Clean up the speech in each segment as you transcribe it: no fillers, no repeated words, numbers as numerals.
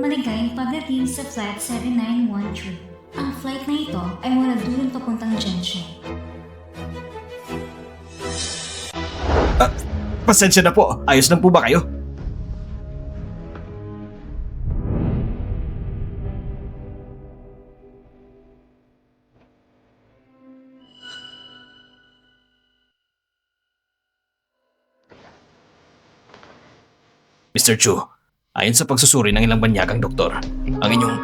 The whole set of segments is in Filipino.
Maligayang pagdating sa Flight 7913. Ang flight na ito ay mula Dulin papuntang Genshin. Pasensya na po. Ayos lang po ba kayo? Mr. Chu, ayon sa pagsusuri ng ilang banyagang doktor, ang inyong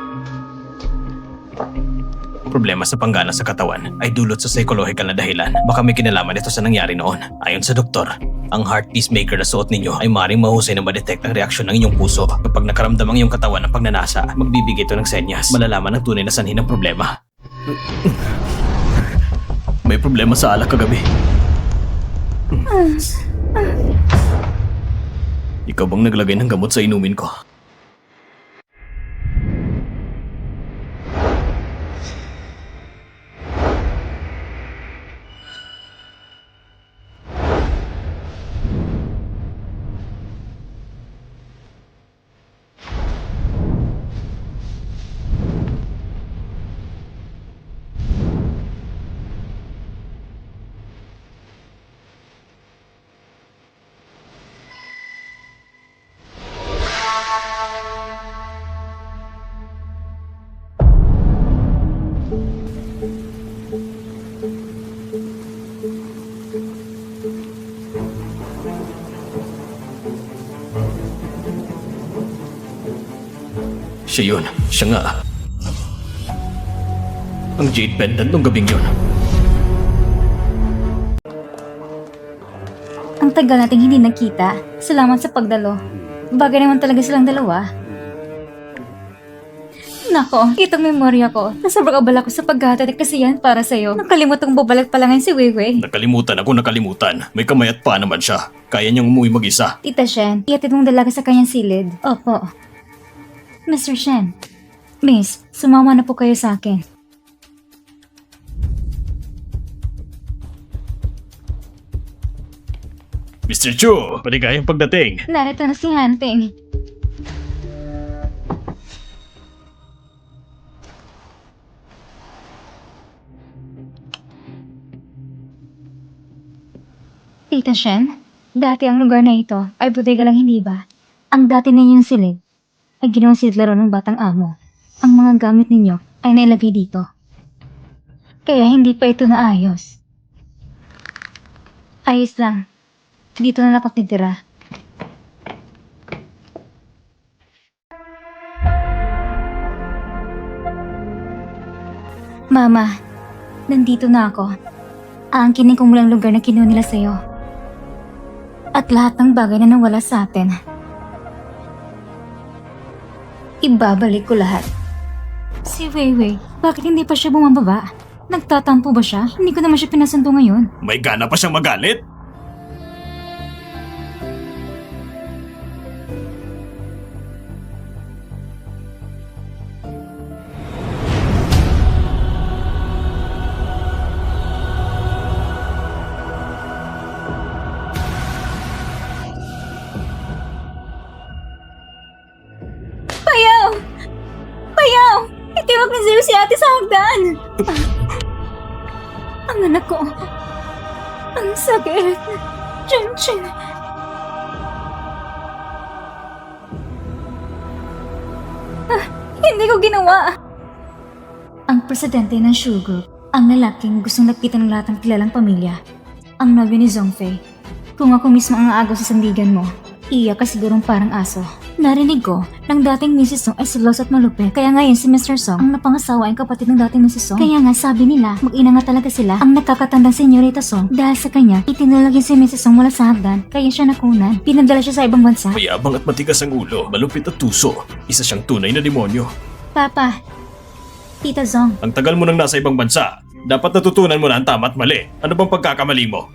problema sa panggana sa katawan ay dulot sa psychological na dahilan. Baka may kinalaman ito sa nangyari noon. Ayon sa doktor, ang heart pacemaker na suot ninyo ay maaaring mahusay na ma-detect ang reaksyon ng inyong puso. Kapag nakaramdam ang iyong katawan ng pagnanasa, magbibigay ito ng senyas. Malalaman ang tunay na sanhi ng problema. May problema sa alak kagabi. Ikaw bang naglagay ng gamot sa inumin ko? Siya yun. Siya nga. Ang jade pendant nung gabing yun. Ang tagal nating hindi nagkita. Salamat sa pagdalo. Bagay naman talaga silang dalawa. Nako, itong memorya ko. Nasobrang abala ko sa paghahatid kasi yan para sa'yo. Nakalimutang bubalik pa lang ngayon si Weiwei. Nakalimutan. May kamay at paa naman siya. Kaya niyang umuwi mag-isa. Tita Shen, ihatid mong dalaga sa kanyang silid. Opo. Mr. Shen. Miss, sumama na po kayo sa akin. Mr. Chu, paligayang pagdating. Narito na si Hunting. Tita Shen, dati ang lugar na ito ay bodega lang, hindi ba? Ang dati ninyong silid ay ginawang sidlaro ng batang amo. Ang mga gamit ninyo ay nailagay dito. Kaya hindi pa ito naayos. Ayos lang. Dito na nakatitira. Mama, nandito na ako. Aangkinin ko mulang lugar na kinuha nila sa'yo. At lahat ng bagay na nawala sa atin. Ibabalik ko lahat. Si Weiwei, bakit hindi pa siya bumababa? Nagtatampo ba siya? Hindi ko naman siya pinasundo ngayon. May gana pa siyang magalit? Payaw! Payaw! Itiwag ni Zero si ate sa hagdan! Ang anak ko. Ang sakit. Chin-chin. Hindi ko ginawa. Ang presidente ng Shu Group, ang lalaking gustong nakita ng lahat ng kilalang pamilya, ang nobyo ni Zhongfei. Kung ako mismo ang aagaw sa sandigan mo, iyak ka sigurong parang aso. Narinig ko, ng dating Mrs. Song ay selos at malupit. Kaya ngayon si Mr. Song, ang napangasawa ay kapatid ng dating Mrs. Song. Kaya nga sabi nila, mag-ina nga talaga sila. Ang nakakatandang Senyorita Song, dahil sa kanya, itinulagin si Mrs. Song mula sa hagdan. Kaya siya nakunan. Pinadala siya sa ibang bansa. Mayabang at matigas ang ulo, malupit at tuso. Isa siyang tunay na demonyo. Papa, Tita Zong, Ang tagal mo nang nasa ibang bansa. Dapat natutunan mo na ang tama at mali. Ano bang pagkakamali mo?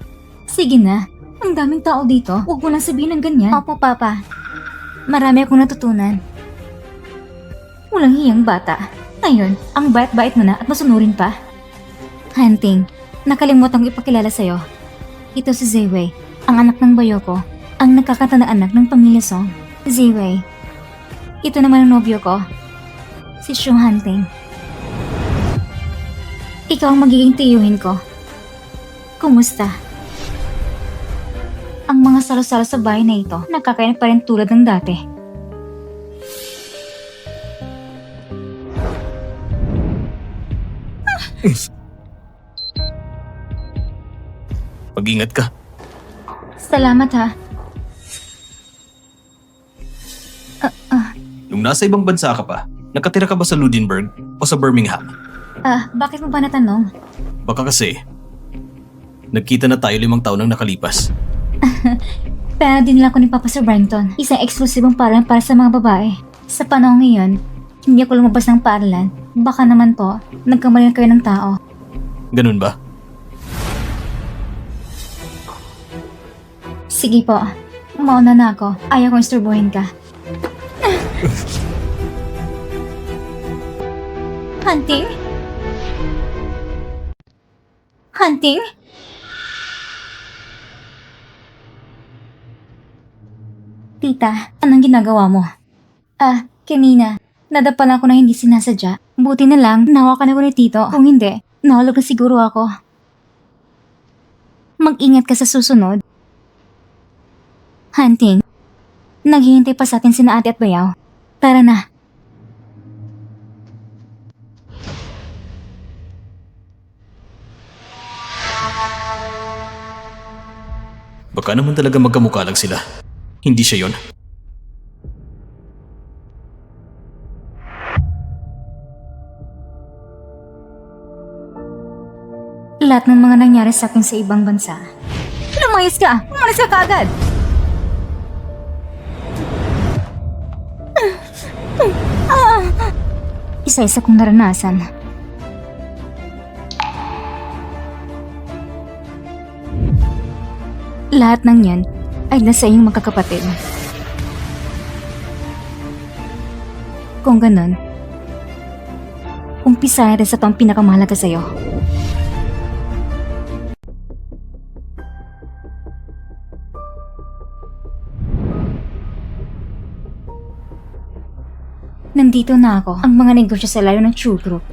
sige na. Ang daming tao dito. Huwag mo lang sabihin ng ganyan. Opo, Papa. Marami akong natutunan. Walang hiyang bata. Ngayon, ang bait-bait mo na at masunurin pa. Hunting, nakalimutan ko ipakilala sa'yo. Ito si Ziwei, ang anak ng bayo ko, ang nakakatandang anak ng pamilya Song. Ziwei, Ito naman ang nobyo ko. Si Shung Hanting. Ikaw ang magiging tiyuhin ko. Kumusta? Ang mga salo-salo sa bahay na ito, nakakain pa rin tulad ng dati. Mag-ingat ka. Salamat ha. Nung nasa ibang bansa ka pa, nakatira ka ba sa Ludenberg o sa Birmingham? Bakit mo ba natanong? Baka kasi, nagkita na tayo 5 taon nang nakalipas. Pero din lang ako ni Papa sa Brampton. Isang eksklusibong paaralan para sa mga babae. Sa panahon ngayon, hindi ako lumabas ng paaralan. Baka naman po, nagkamali kayo ng tao. Ganun ba? Sige po, mauna na ako. Ayaw kong isturbuhin ka. Hunting? Hunting? Tita, anong ginagawa mo? Kanina, nadapalan ko na hindi sinasadya. Buti na lang, nahawakan ako ni Tito. Kung hindi, nahulog na siguro ako. Mag-ingat ka sa susunod. Hunting, naghihintay pa sa atin sina Ate at Bayaw. Tara na. Baka naman talaga magkamukha lang sila. Hindi siya yon. Lahat ng mga nangyari sa akin sa ibang bansa. Lumayas ka! Umalis ka kaagad! Isa-isa kong naranasan. Lahat ng yan ay nasa iyong magkakapatid. Kung ganun, umpisa natin sa pang pinakamahalaga sa'yo. Nandito na ako, ang mga negosyo sa layo ng True Group.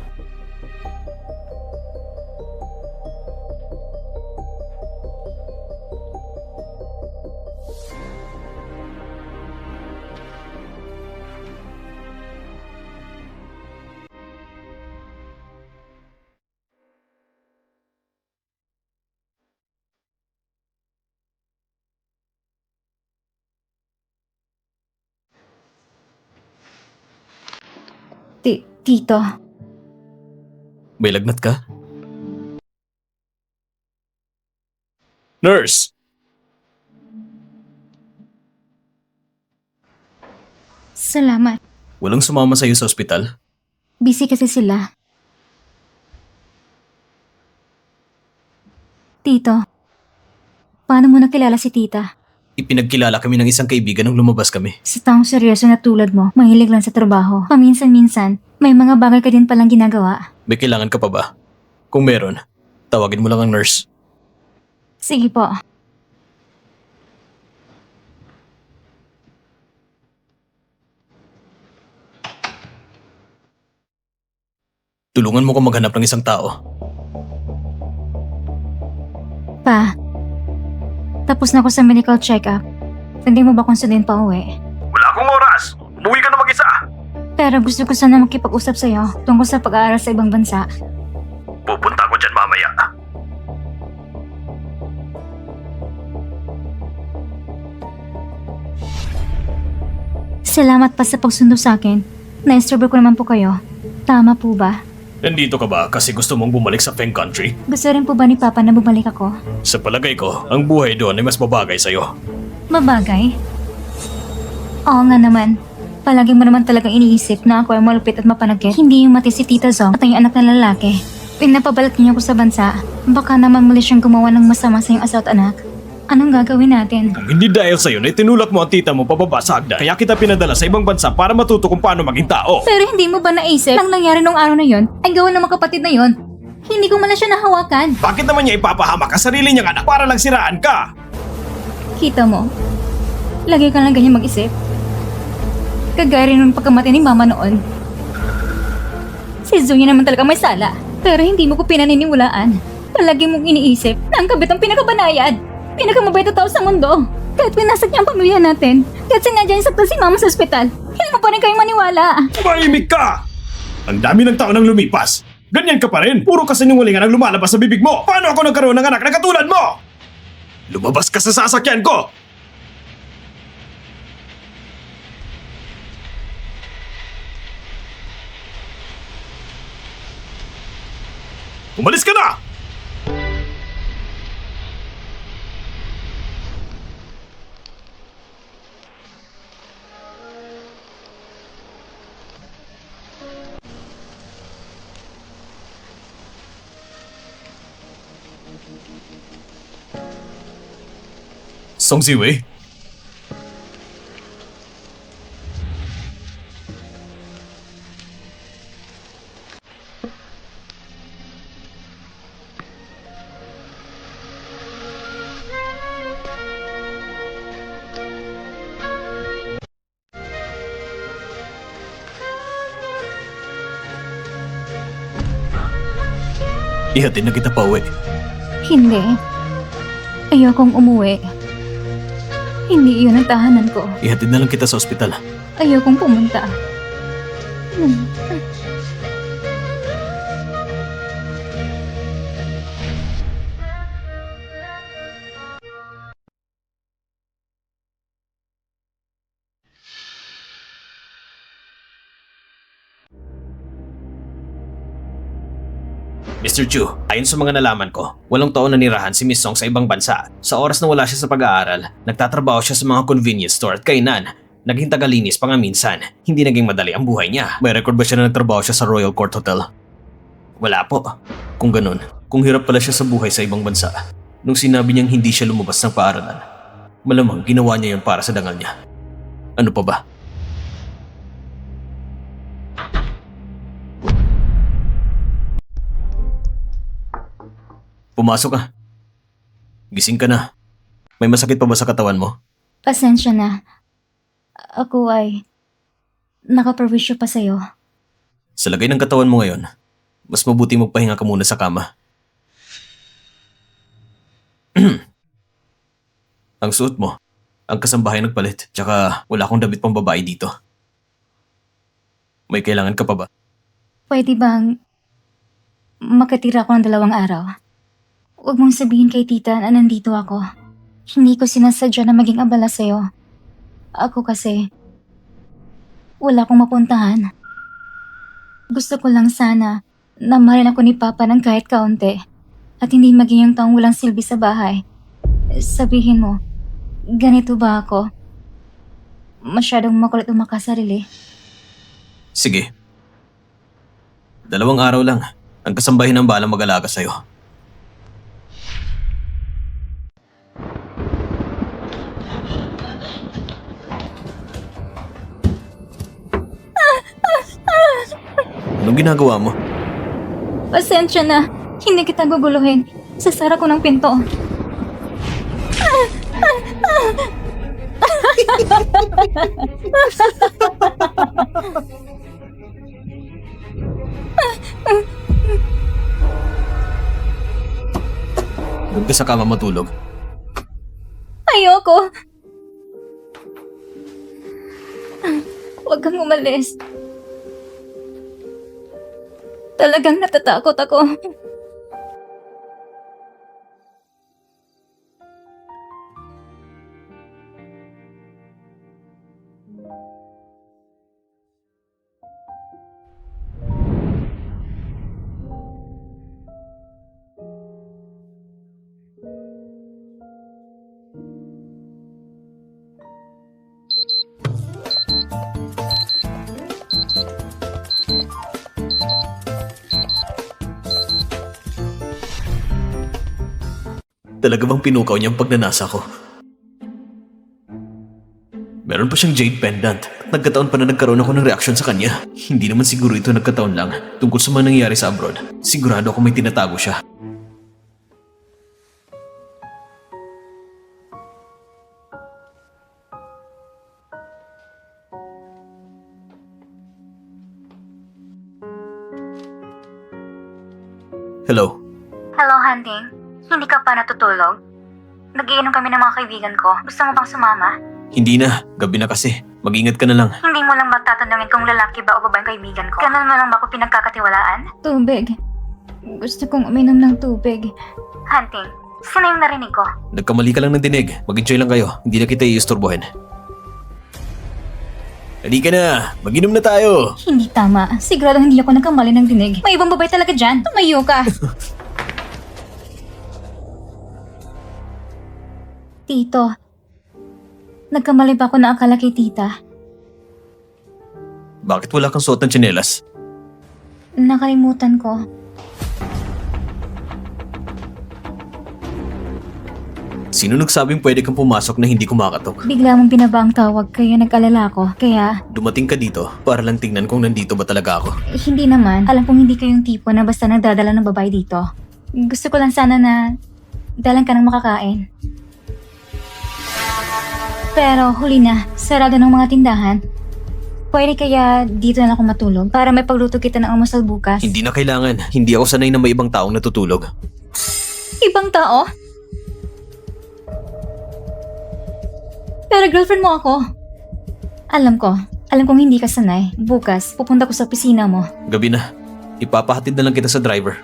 Tito, May lagnat ka? Nurse! salamat. Walang sumama sa'yo sa ospital? Busy kasi sila. Tito, paano mo nakilala si tita? Ipinagkilala kami ng isang kaibigan nung lumabas kami. Sa taong seryoso na tulad mo, mahilig lang sa trabaho. Paminsan-minsan, may mga bagay ka din palang ginagawa. May kailangan ka pa ba? Kung meron, tawagin mo lang ang nurse. Sige po. Tulungan mo ko maghanap ng isang tao. Pa, tapos na ako sa medical check-up. Pwede mo ba kung sundin pa uwi? Wala akong oras! Umuwi ka na mag-isa! Pero gusto ko sana makipag-usap sa'yo tungkol sa pag-aaral sa ibang bansa. Pupunta ako dyan mamaya. Salamat pa sa pagsundo sa akin. Na-isturbo ko naman po kayo. Tama po ba? Nandito ka ba kasi gusto mong bumalik sa Feng Country? Gusto rin po ba ni Papa na bumalik ako? Sa palagay ko, ang buhay doon ay mas babagay sa'yo. Mabagay? Oo nga naman. Palagi mo naman talagang iniisip na ako ay malupit at mapanagkit. Hindi yung mati si Tita Zong at ang anak na lalaki. Pinapabalat niyo ako sa bansa. Baka naman muli siyang gumawa ng masama sa iyong asawa at anak. Anong gagawin natin? Kung hindi dahil sa'yo na itinulak mo ang tita mo pababa sa hagdan, kaya kita pinadala sa ibang bansa para matuto kung paano maging tao. Pero hindi mo ba naisip ang nangyari nung araw na yon ay gawa ng mga kapatid na yon? Hindi ko man lang siya nahawakan. Bakit naman niya ipapahamak ang sarili niyang anak para lang siraan ka? Kita mo, lagi ka lang ganyan mag-isip. Kagaya rin nung pagkamatay ni Mama noon. Si Zunya naman talaga may sala. Pero hindi mo ko pinaniniwalaan. Palagi mong iniisip na ang kabit ang pinakabanayad. Pinakamabait na tao sa mundo. Kahit pinasag niya ang pamilya natin. Kahit sinadya niya saktan si Mama sa ospital. Hindi mo pa rin kayong maniwala. Tumahimik ka! Ang dami ng taon ang lumipas. Ganyan ka pa rin. Puro kasinungalingan ang lumalabas sa bibig mo. Paano ako nagkaroon ng anak na katulad mo? Lumabas ka sa sasakyan ko! Umalis ka na! Song Ziwei? Ihatid na kita pa uwi. Hindi. Ayokong umuwi. Hindi iyon ang tahanan ko. Ihatid na lang kita sa ospital. Ayokong pumunta. Mr. Chu, ayon sa mga nalaman ko, 8 taon na nirahan si Miss Song sa ibang bansa. Sa oras na wala siya sa pag-aaral, nagtatrabaho siya sa mga convenience store at kainan. Naging tagalinis pa nga minsan. Hindi naging madali ang buhay niya. May record ba siya na nagtrabaho siya sa Royal Court Hotel? Wala po. Kung ganun, kung hirap pala siya sa buhay sa ibang bansa, nung sinabi niyang hindi siya lumabas ng paaralan, malamang ginawa niya yun para sa dangal niya. Ano pa ba? Pumasok ka. Gising ka na. May masakit pa ba sa katawan mo? Pasensya na. Ako ay nakaperwisyo pa sa'yo. Sa lagay ng katawan mo ngayon, mas mabuti magpahinga ka muna sa kama. Ang suot mo, ang kasambahay nagpalit, tsaka wala akong damit pang babae dito. May kailangan ka pa ba? Pwede bang makatira ko ng 2 araw? Huwag mong sabihin kay tita na nandito ako. Hindi ko sinasadya na maging abala sa'yo. Ako kasi, wala akong mapuntahan. Gusto ko lang sana na mahalin ako ni Papa ng kahit kaunti at hindi maging yung taong walang silbi sa bahay. Sabihin mo, ganito ba ako? Masyadong makulit o makasarili. Sige. 2 araw lang. Ang kasambahay ng balang mag-alaga sa'yo. Anong ginagawa mo? Pasensya na, hindi kita guguluhin. Sasara ko ng pinto. Doon ka sa kama matulog. Ayoko. Huwag kang umalis. Talagang natatakot ako. Talaga bang pinukaw niya ang pagnanasa ko? Meron pa siyang jade pendant at nagkataon pa na nagkaroon ako ng reaksyon sa kanya. Hindi naman siguro ito nagkataon lang tungkol sa mga nangyayari sa abroad. Sigurado ako may tinatago siya. Hello? Hello, Hunting. Hindi ka pa natutulog? Nagiinom kami ng mga kaibigan ko. Gusto mo bang sumama? Hindi na. Gabi na kasi. Mag-ingat ka na lang. Hindi mo lang matatanungin kung lalaki ba o babae ang kaibigan ko. Ganun mo lang ba ako pinagkakatiwalaan? Tubig. Gusto kong uminom ng tubig. Hunting, sino yung narinig ko? Nagkamali ka lang ng dinig. Mag-enjoy lang kayo. Hindi na kita iisturbohin. Halika na. Mag-inom na tayo. Hindi tama. Sigurado hindi ako nagkamali ng dinig. May ibang babae talaga dyan. Tumayo ka. Tito, nagkamali ba ako na akala kay tita? Bakit wala kang suot ng tsinelas? Nakalimutan ko. Sino nagsabing pwede kang pumasok na hindi kumakatok? Bigla mong binaba ang tawag kaya nag-alala ko. Kaya, Dumating ka dito para lang tingnan kung nandito ba talaga ako. hindi naman. Alam kong hindi kayong tipo na basta nagdadala ng babae dito. Gusto ko lang sana na dalan ka ng makakain. Pero huli na, sarado ng mga tindahan. Pwede kaya dito na ako matulog para may pagluto kita ng almusal bukas? Hindi na kailangan. Hindi ako sanay na may ibang taong natutulog. Ibang tao? Pero girlfriend mo ako. Alam kong hindi ka sanay. Bukas, pupunta ko sa opisina mo. Gabi na. Ipapahatid na lang kita sa driver.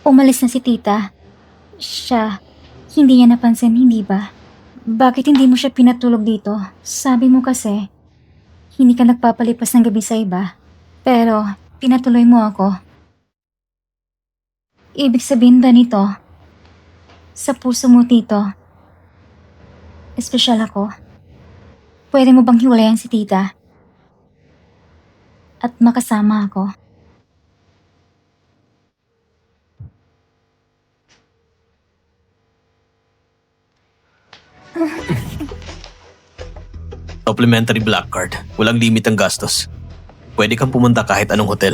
Umalis na si tita. Siya, hindi niya napansin, hindi ba? Bakit hindi mo siya pinatulog dito? Sabi mo kasi, hindi ka nagpapalipas ng gabi sa iba. Pero, pinatuloy mo ako. Ibig sabihin ba nito? Sa puso mo, tito, espesyal ako. Pwede mo bang hiwalayan si tita? At makasama ako? Supplementary black card. Walang limit ang gastos. Pwede kang pumunta kahit anong hotel.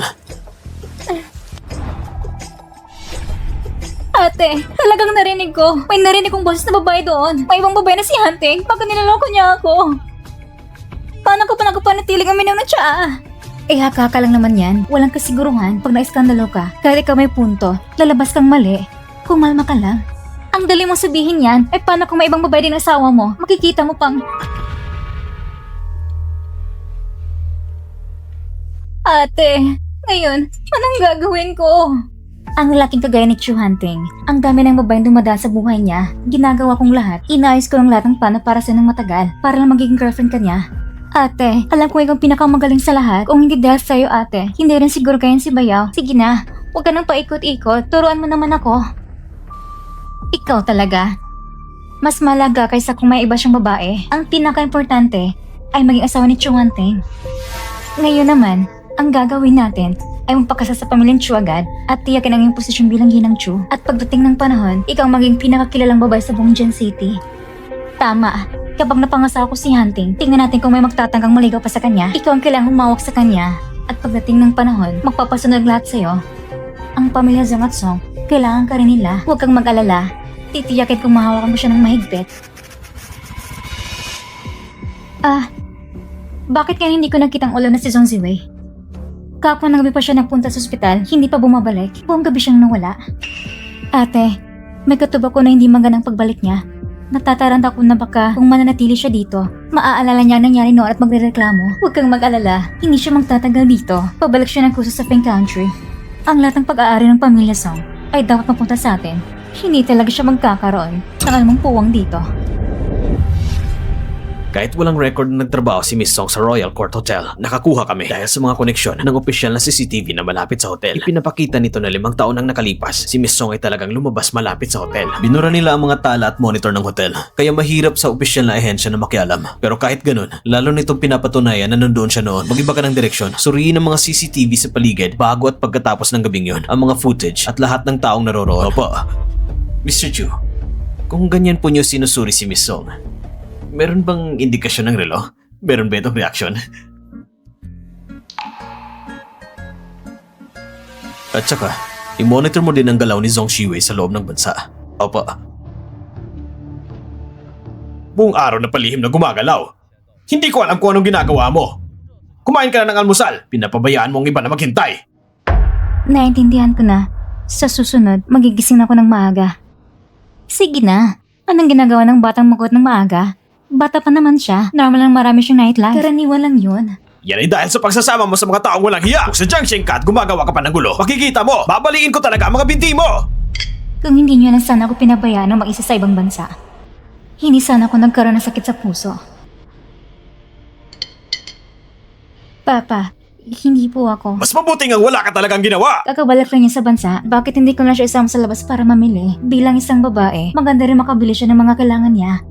Ate, talagang narinig ko. May narinig kong boses na babae doon. May ibang babae na si Hunting. Baka nilaloko niya ako. Paano ko pa nagpapanatiling uminom ng tsaa? Eh hakaka lang naman yan. Walang kasiguruhan pag naiskandalo ka. Kahit ikaw may punto, lalabas kang mali. Kumalma ka lang. Ang dali mong sabihin yan, eh paano kung may ibang babae din ang asawa mo? Makikita mo pang... Ate, ngayon, anong gagawin ko? Ang laking kagaya ni Chu Hunting. Ang dami ng babaeng dumadaan sa buhay niya. Ginagawa kong lahat. Inayos ko ng lahat ng plano para sa ng matagal. Para lang magiging girlfriend ka niya. Ate, alam ko ikaw pinakamagaling sa lahat. Kung hindi dahil sa'yo, ate, hindi rin siguro kayan si Bayaw. Sige na, huwag ka nang paikot-ikot. Turuan mo naman ako. Ikaw talaga. Mas malaga kaysa kung may iba siyang babae. Ang pinaka-importante ay maging asawa ni Chu Hunting. Ngayon naman, ang gagawin natin ay magpakasal sa pamilyang Chu agad at tiyakin ang iyong posisyon bilang ginang Chu. At pagdating ng panahon, ikaw ang maging pinakakilalang babae sa buong Gen City. Tama. Kapag napangasawa ko si Hunting, tingnan natin kung may magtatanggang maligaw pa sa kanya. Ikaw ang kailangang humawak sa kanya. At pagdating ng panahon, magpapasunod lahat sa'yo. Ang pamilya Zhang at Song, kailangan ka rin nila. Huwag kang mag-alala. Titiyakin kung mahawakan mo siya ng mahigpit. Bakit kaya hindi ko nakitang ulo na si Zhong Ziwei? Kapwa ng gabi pa siya nagpunta sa ospital, hindi pa bumabalik. Buong gabi siyang nawala. Ate, may katuba ko na hindi magandang pagbalik niya. Natataranta ko na baka kung mananatili siya dito, maaalala niya ang nangyari noon at magrereklamo. Huwag kang mag-alala, hindi siya magtatagal dito. Pabalik siya ng kurso sa Pink Country. Ang lahat ng pag-aari ng pamilya Song ay dapat mapunta sa atin. Hindi talaga siya magkakaroon ng anumang puwang dito. Kahit walang record na nagtrabaho si Miss Song sa Royal Court Hotel, nakakuha kami dahil sa mga koneksyon ng opisyal na CCTV na malapit sa hotel. Ipinapakita nito na 5 taon ang nakalipas, si Miss Song ay talagang lumabas malapit sa hotel. Binura nila ang mga tala at monitor ng hotel, kaya mahirap sa opisyal na ehensya na makialam. Pero kahit ganun, lalo nitong pinapatunayan na nandoon siya noon, mag-iba ka ng direksyon, suriin ang mga CCTV sa paligid bago at pagkatapos ng gabing yun, ang mga footage at lahat ng taong naroroon. Opo, Mr. Chu, kung ganyan po niyo sinusuri si Miss Song, meron bang indikasyon ng relo? Meron ba itong reaksyon? At saka, i-monitor mo din ang galaw ni Zhong Shiwei sa loob ng bansa. Opo. Buong araw na palihim na gumagalaw. Hindi ko alam kung anong ginagawa mo. Kumain ka na ng almusal. Pinapabayaan mo ang iba na maghintay. Naintindihan ko na. Sa susunod, magigising ako ng maaga. Sige na. Anong ginagawa ng batang makot ng maaga? Bata pa naman siya. Normal lang marami siyang nightlife. Karaniwan lang yun. Yan ay dahil sa pagsasama mo sa mga taong walang hiya. Kung sadyang siyang kat, gumagawa ka pa ng gulo. Makikita mo, babaliin ko talaga ang mga binti mo. Kung hindi niyo lang sana ako pinabayaan ng mag-isa sa ibang bansa, hindi sana ako nagkaroon ng sakit sa puso. Papa, hindi po ako. Mas mabuti nga wala ka talagang ginawa. Kakabalik lang niya sa bansa, bakit hindi ko na siya isama sa labas para mamili? Bilang isang babae, maganda rin makabili siya ng mga kailangan niya.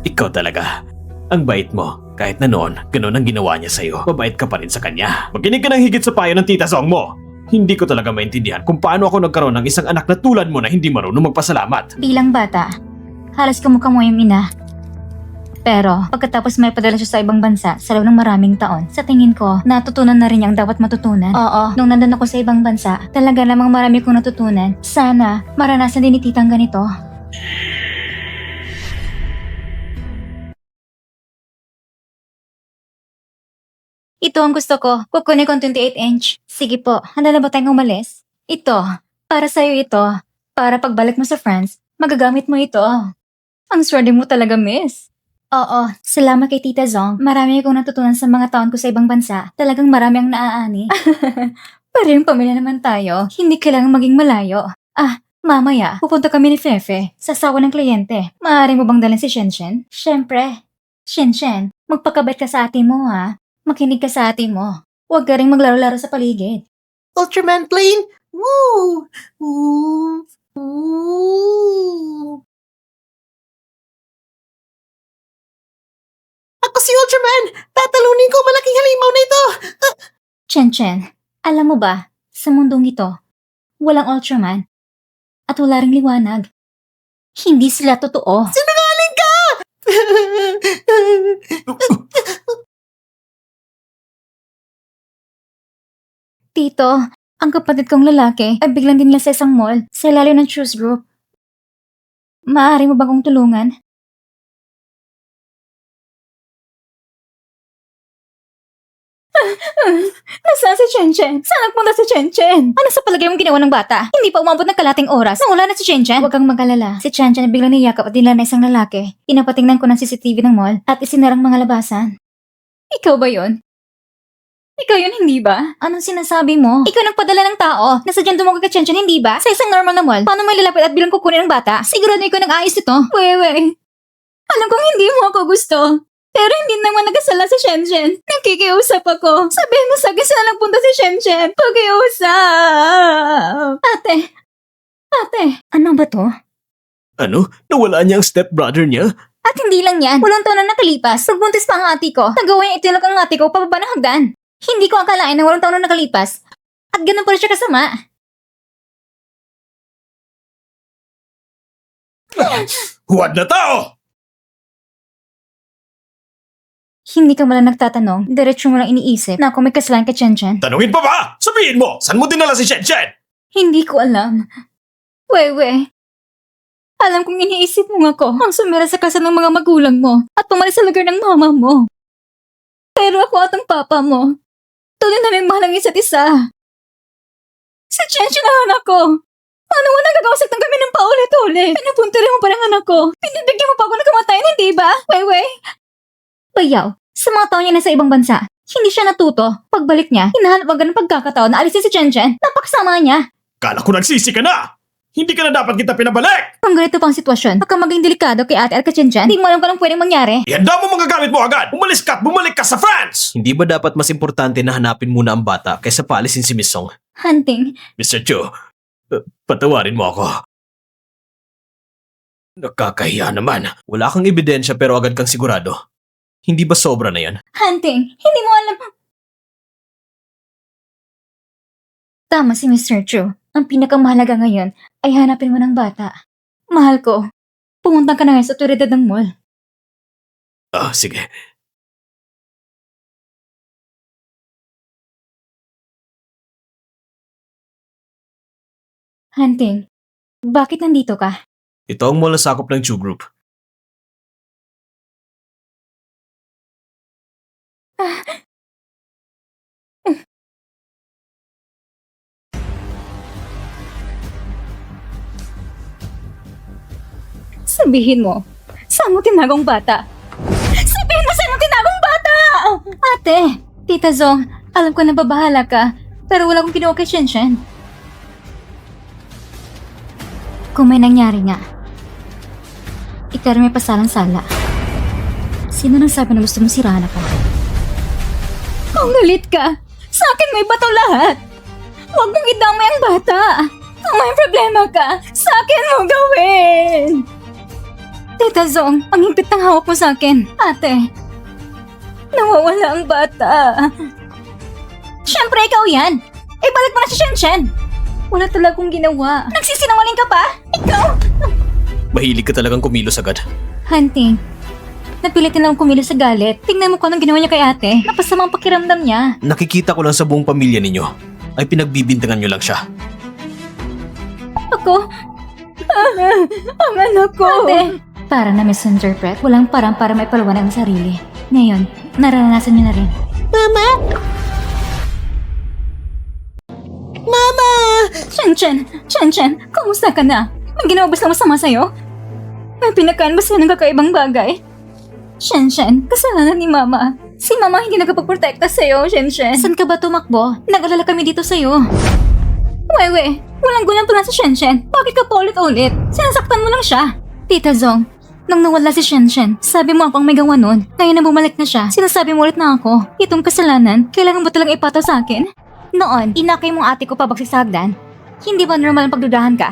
Ikaw talaga. Ang bait mo. Kahit na noon, ganun ang ginawa niya sa'yo. Mabait ka pa rin sa kanya. Makinig ka ng higit sa payo ng tita Zong mo. Hindi ko talaga maintindihan kung paano ako nagkaroon ng isang anak na tulad mo na hindi marunong magpasalamat. Bilang bata, halos kamukha mo yung ina. Pero, pagkatapos may padala siya sa ibang bansa sa loob ng maraming taon, sa tingin ko, natutunan na rin niya ang dapat matutunan. Oo, nung nandun ako sa ibang bansa, talaga namang marami kong natutunan. Sana, maranasan din ni titang ganito. Ito ang gusto ko. Kukunin ko ang 28-inch. Sige po, handa na ba tayong umalis? Ito, para sa'yo ito. Para pagbalik mo sa France, magagamit mo ito. Ang swerte mo talaga, miss. Oo, salamat kay Tita Zong. Marami akong natutunan sa mga taon ko sa ibang bansa. Talagang marami ang naaani. Parehong pamilya naman tayo. Hindi kailangang maging malayo. Mamaya, pupunta kami ni Fefe sa asawa ng kliyente. Maaari mo bang dalhin si Shenshen? Siyempre. Shenshen, magpakabait ka sa ate mo ha. Makinig ka sa ate mo. Huwag ka rin maglaro-laro sa paligid. Ultraman plane? Woo! Woo! Woo! Ako si Ultraman! Tatalunin ko ang malaking halimaw na ito! Chen, alam mo ba, sa mundong ito, walang Ultraman at wala ring liwanag. Hindi sila totoo. Sinungaling ka! Tito, ang kapatid kong lalaki ay biglang dinala sa isang mall sa ilalim ng Choose Group. Maaari mo ba kong tulungan? Nasaan si Chen? Saan nagpunta si Chen? Ano sa palagay mong ginawa ng bata? Hindi pa umabot ng kalating oras. Nawala na si Chen. Huwag kang mag-alala. Si Chen ay biglang niyakap at dinala na isang lalaki. Pinapatingnan ko ng CCTV ng mall at isinarang mga labasan. Ikaw ba yon? Ikaw yun, hindi ba? Anong sinasabi mo? Ikaw nagpadala ng tao. Nasadyang dumugay ka Chen, hindi ba? Sa isang normal na mall. Paano may lalapit at bilang kukunin ng bata? Sigurado ikaw nag-ayos ito. Wewe. Alam kong hindi mo ako gusto. Pero hindi naman nagkasala si Shenshen. Nakikiusap ako. Sabihin mo sa akin saan nagpunta si Shenshen. Pakiusap. Ate, ano ba to? Ano? Nawala niya ang stepbrother niya? At hindi lang yan. Walang taon na nakalipas. Pagbuntis pa ang ate ko. Nagawa niya itinulak ang ate ko pababa ng hagdan. Hindi ko akalain na walang taon na nakalipas. At ganun pa rin siya kasama. Huwad na tao! Hindi ka malang nagtatanong. Diretso mo lang iniisip na ako may kasalanan kay Chen. Tanungin pa ba? Sabihin mo, saan mo dinala si Shenshen? Hindi ko alam. Wewe. Alam kong iniisip mo nga ko ang sumira sa kasal ng mga magulang mo at pumalis sa lugar ng mama mo. Pero ako at ang papa mo, tuloy namin mahal ang isa't isa. Si Chen ang anak ko. Paano mo nagagawasag ng kami ng paulit-ulit? Pinapunturin mo pa ng anak ko. Pinibigyan mo pa ako ng kamatayan, hindi ba? Wewe. Bayaw, sa mga taon niya nasa ibang bansa, hindi siya natuto. Pagbalik niya, hinahanap agad ng pagkakataon na alisin si Chen. Napakasama niya. Kala ko nagsisi ka na! Hindi ka na dapat kita pinabalik! Kung ganito pang sitwasyon, baka maging delikado kay ate at kay Chen. Hindi mo alam kung anong pwedeng mangyari. Ihanda mo mga gamit mo agad! Umalis ka at bumalik ka sa France! Hindi ba dapat mas importante na hanapin muna ang bata kaysa paalisin si Miss Song? Hunting, Mr. Chu, patawarin mo ako. Nakakahiya naman. Wala kang ebidensya pero agad kang sigurado. Hindi ba sobra na yan? hunting, hindi mo alam. Tama si Mr. Chu. Ang pinakamahalaga ngayon ay hanapin mo ng bata. Mahal ko, pumunta ka na ngayon sa otoridad ng mall. Sige. Hunting, bakit nandito ka? Ito ang mall na sakop ng Chu Group. Sabihin mo, saan mo tinagong bata? Sabihin mo saan mo tinagong bata! Ate, Tita Zong, alam ko na babahala ka, pero wala akong ginawa kay Shenshen. Kung may nangyari nga, ikaw rin may pasalang-sala. Sino nang sabi na gusto mong sirahan ako? Kung galit ka, sa akin may bato lahat. Huwag mong idamay ang bata. Kung may problema ka, sa akin mo gawin. Tita Zong, ang higpit ng hawak mo sa akin. Ate, nawawala ang bata. Siyempre ikaw yan. Balik mo na si Shenshen. Wala talagang ginawa. Nagsisinungaling ka pa? Ikaw! Mahilig ka talagang kumilos agad. Hunting, napilitin lang kumilos sa galit. Tingnan mo kung anong ginawa niya kay ate. Napasamang pakiramdam niya. Nakikita ko lang sa buong pamilya ninyo ay pinagbibintangan nyo lang siya. Ako? Ang anak ko! Ate, para na misinterpret, walang parang para may palawan ang sarili. Ngayon, naranasan niyo na rin. Mama! Mama! Chen, kumusta ka na? May ginawa ba silang masama sa'yo? May pinakaan ba sila ng kakaibang bagay? Chen, kasalanan ni Mama. Si Mama hindi nagpapagprotekta sa'yo, Chen. Saan ka ba tumakbo? Nag-alala kami dito sa'yo. Wewe, walang gulang pa na si Chen. Bakit ka paulit-ulit? Sinasaktan mo lang siya. Tita Zong, nung nawala si Chen, sabi mo ako ang may gawa nun. Ngayon na bumalik na siya, sinasabi mo ulit na ako. Itong kasalanan, kailangan ba talagang ipataw sa akin? Noon, inakay mong ate ko pabagsak sa hagdan. Hindi ba normal ang pagdudahan ka?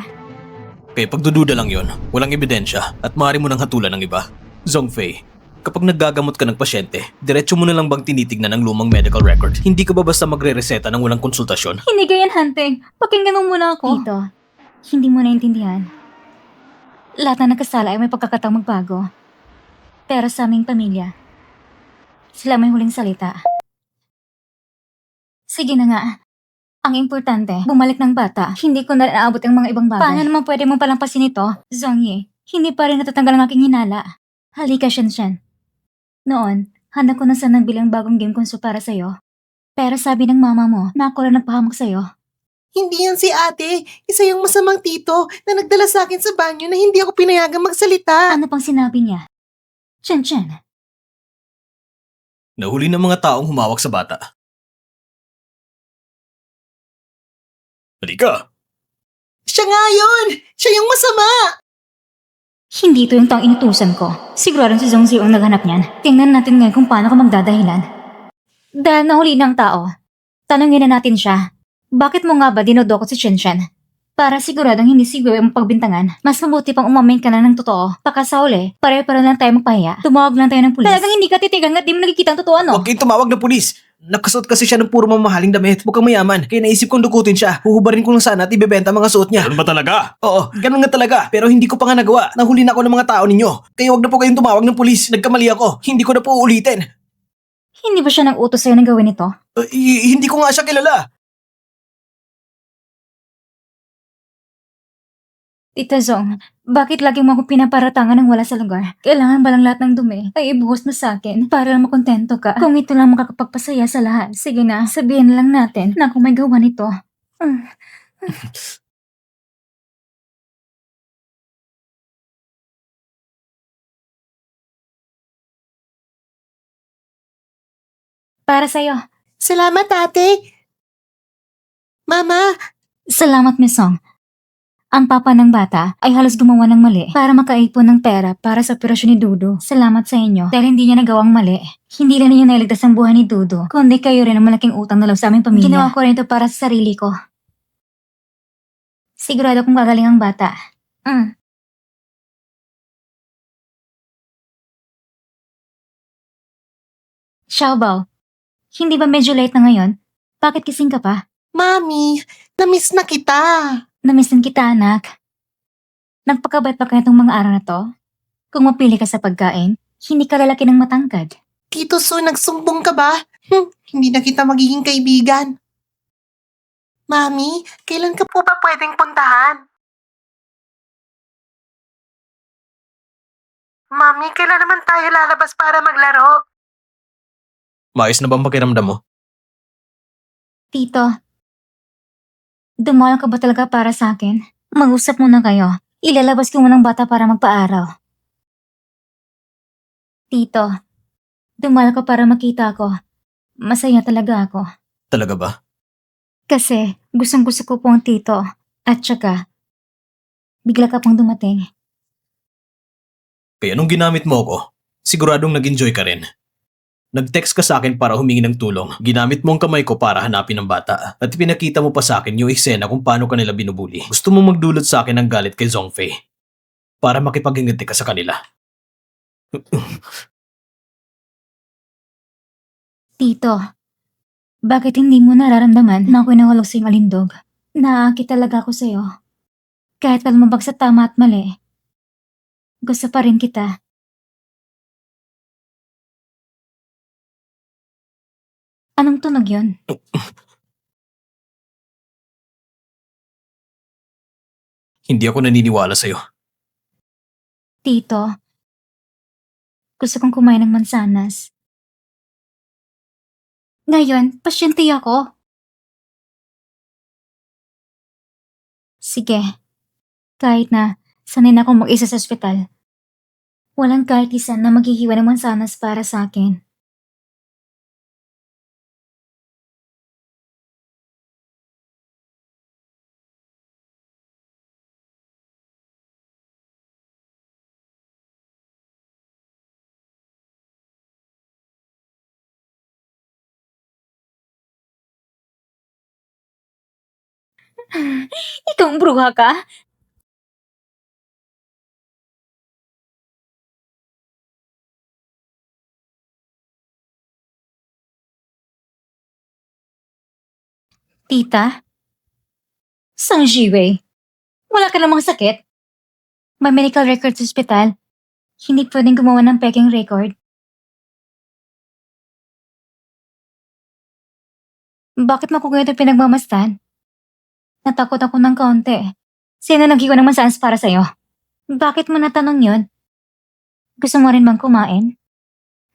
Kaya pagdududa lang yon, walang ebidensya at maaari mo nang hatulan ng iba. Zongfei, kapag naggagamot ka ng pasyente, diretso mo na lang bang tinitignan ang lumang medical record? Hindi ka ba basta magre-reseta ng walang konsultasyon? Hindi ganyan, Hunting. Pakinggan mo muna ako. Tito, hindi mo naintindihan. Lahat na nagkasala ay may pagkakataong magbago. Pero sa aming pamilya, sila may huling salita. Sige na nga. Ang importante, bumalik ng bata. Hindi ko na naabot ang mga ibang bagay. Paano naman pwede mong palampasin ito, Zongyi? Hindi pa rin natatanggal ang aking hinala. Halika, Shenshen. Noon, handa ko na sanang bilang bagong game console para sa'yo. Pero sabi ng mama mo na ako lang nagpahamak sa'yo. Hindi yan si ate. Isa yung masamang tito na nagdala sa akin sa banyo na hindi ako pinayagang magsalita. Ano pang sinabi niya? Shenshen, Nahuli ng mga taong humawak sa bata. Halika! Siya nga yun! Siya yung masama! hindi ito yung taong inutusan ko. Siguradong si Zongzi ang naghanap niyan. Tingnan natin ngayon kung paano ka magdadahilan. Dahil nahuli ng tao, tanungin na natin siya. Bakit mo nga ba dinodoko si Shenshen? Para siguradong hindi siguro ang pagbintangan, mas mabuti pang umamin ka na ng totoo. Baka sa uli, pare-pare lang tayo magpahiya. Tumawag lang tayo ng pulis. Talagang hindi ka titigan at di mo nakikita ang totoo, ano? Huwag kayong tumawag ng pulis! Nakasuot kasi siya ng puro mamahaling damit. Mukhang mayaman. Kaya naisip kong dukutin siya. Huhubarin ko lang sana at ibebenta ang mga suot niya. Ganun ba talaga? Oo, ganun nga talaga. Pero hindi ko pa nga nagawa. Nahuli na ako ng mga tao ninyo. Kaya wag na po kayong tumawag ng pulis. Nagkamali ako. Hindi ko na po uulitin. Hindi ba siya nag-utos sa'yo ng gawin ito? Hindi ko nga siya kilala. Tita Zong, bakit lagi mo ako pinaparatangan ng wala sa lugar? Kailangan ba lang lahat ng dumi ay ibuhos mo sa akin para lang makontento ka? Kung ito lang makakapagpasaya sa lahat, sige na, sabihin na lang natin na ako may gawa nito. Para sa'yo. Salamat, ate. Mama, Salamat, Miss Song. Ang papa ng bata ay halos gumawa ng mali para makaipon ng pera para sa operasyon ni Dudu. Salamat sa inyo dahil hindi niya nagawang mali. Hindi lang ninyo nailigtas ang buhay ni Dudu, kundi kayo rin ang malaking utang na loob sa aming pamilya. Ginawa ko rin ito para sa sarili ko. Sigurado kong gagaling ang bata. Xiaobao, hindi ba medyo late na ngayon? Bakit kising ka pa? mami, na-miss na kita. Namiss din kita, anak. Nagpakabait pa kaya itong mga araw na to? Kung mapili ka sa pagkain, hindi ka lalaki ng matangkad. Tito Su, nagsumbong ka ba? Hindi na kita magiging kaibigan. Mami, kailan ka po ba pwedeng puntahan? Mami, kailan naman tayo lalabas para maglaro? Maayos na ba ang pakiramdam mo? Tito, dumalang ka ba talaga para sa akin? Mag-usap muna kayo. Ilalabas ko muna ng bata para magpa-araw. Tito, dumalang ka para makita ko. Masaya talaga ako. Talaga ba? Kasi gustong-gusto ko po ang tito. At saka, bigla ka pang dumating. Kaya nung ginamit mo ako, siguradong nag-enjoy ka rin. Nag-text ka sa akin para humingi ng tulong. Ginamit mo ang kamay ko para hanapin ang bata. At pinakita mo pa sa akin yung eksena kung paano ka nila binubuli. Gusto mo magdulot sa akin ng galit kay Zhongfei para makipag-ingiti ka sa kanila. Tito, bakit hindi mo nararamdaman na ako'y nahulog sa iyong alindog? Naaakit talaga ako sa'yo. Kahit palumabag sa tama at mali, gusto pa rin kita. Anong tunog yun? Hindi ako naniniwala sa'yo. Tito, gusto kong kumain ng mansanas. Ngayon, pasyente ako. Sige, kahit na sanay na akong mag-isa sa ospital, walang kahit isa na maghihiwa ng mansanas para sa akin. Ikaw ang bruha ka? Tita? Sang Jiwei, wala ka namang sakit? May medical record sa ospital. Hindi pwedeng gumawa ng peking record. Bakit mo ko ganito pinagmamastan? Natakot ako ng kaunti. Sino naghiwa ng mansanas para sa'yo? Bakit mo natanong yun? Gusto mo rin bang kumain?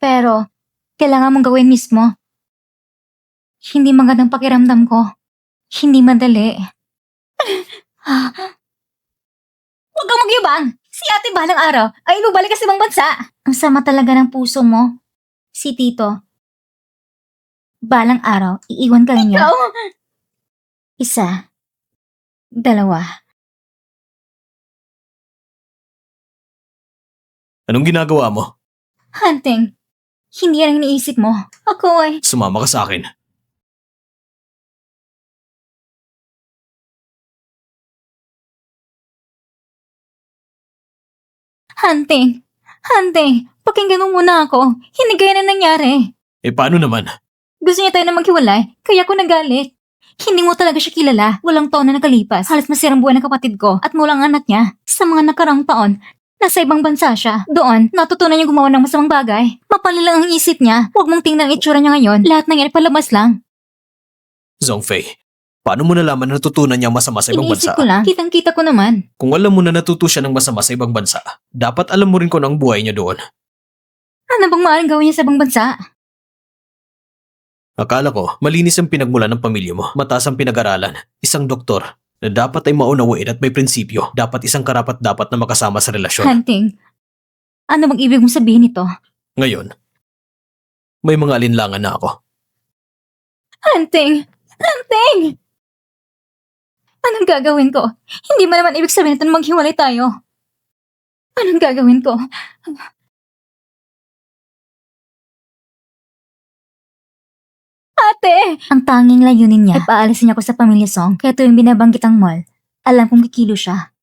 Pero, kailangan mong gawin mismo. Hindi magandang pakiramdam ko. Hindi madali. Huwag kang magyabang! Si ate balang araw ay ibabalik ka sa ibang bansa. Ang sama talaga ng puso mo. Si Tito. Balang araw, iiwan ka niya. Isa. Dalawa. Anong ginagawa mo? Hunting. Hindi yan ang iniisip mo. Ako ay... Sumama ka sa akin. Hunting. Hunting. Pakinggan mo muna ako. Hindi gaya na nangyari. Eh paano naman? Gusto niya tayo na maghiwalay, kaya ako nagalit. Hindi mo talaga siya kilala. Walang taon na nakalipas. Halos masirang buhay ng kapatid ko at mulang anak niya. Sa mga nakarang taon, nasa ibang bansa siya. Doon, natutunan niya gumawa ng masamang bagay. Mapalilang ang isip niya. Huwag mong tingnan ang itsura niya ngayon. Lahat ng yan ay palabas lang. Zhongfei, paano mo nalaman na natutunan niya ang masama sa ibang Iniisip bansa? ko lang. Kitang-kita ko naman. Kung alam mo na natuto siya ng masama sa ibang bansa, dapat alam mo rin kung ang buhay niya doon. Ano bang maaaring gawin niya sa ibang bansa? Akala ko, malinis ang pinagmulan ng pamilya mo. Mataas ang pinag-aralan. Isang doktor na dapat ay maunawain at may prinsipyo. Dapat isang karapat-dapat na makasama sa relasyon. Hunting. Ano bang ibig mong sabihin nito? Ngayon, may mga alinlangan na ako. Hunting! Hunting! Anong gagawin ko? Hindi ba naman ibig sabihin ito na maghiwalay tayo? Anong gagawin ko? Ate! Ang tanging layunin niya ay paalisin niya ako sa pamilya Song, kaya tuwing binabanggit ang mall, alam kong kikilo siya.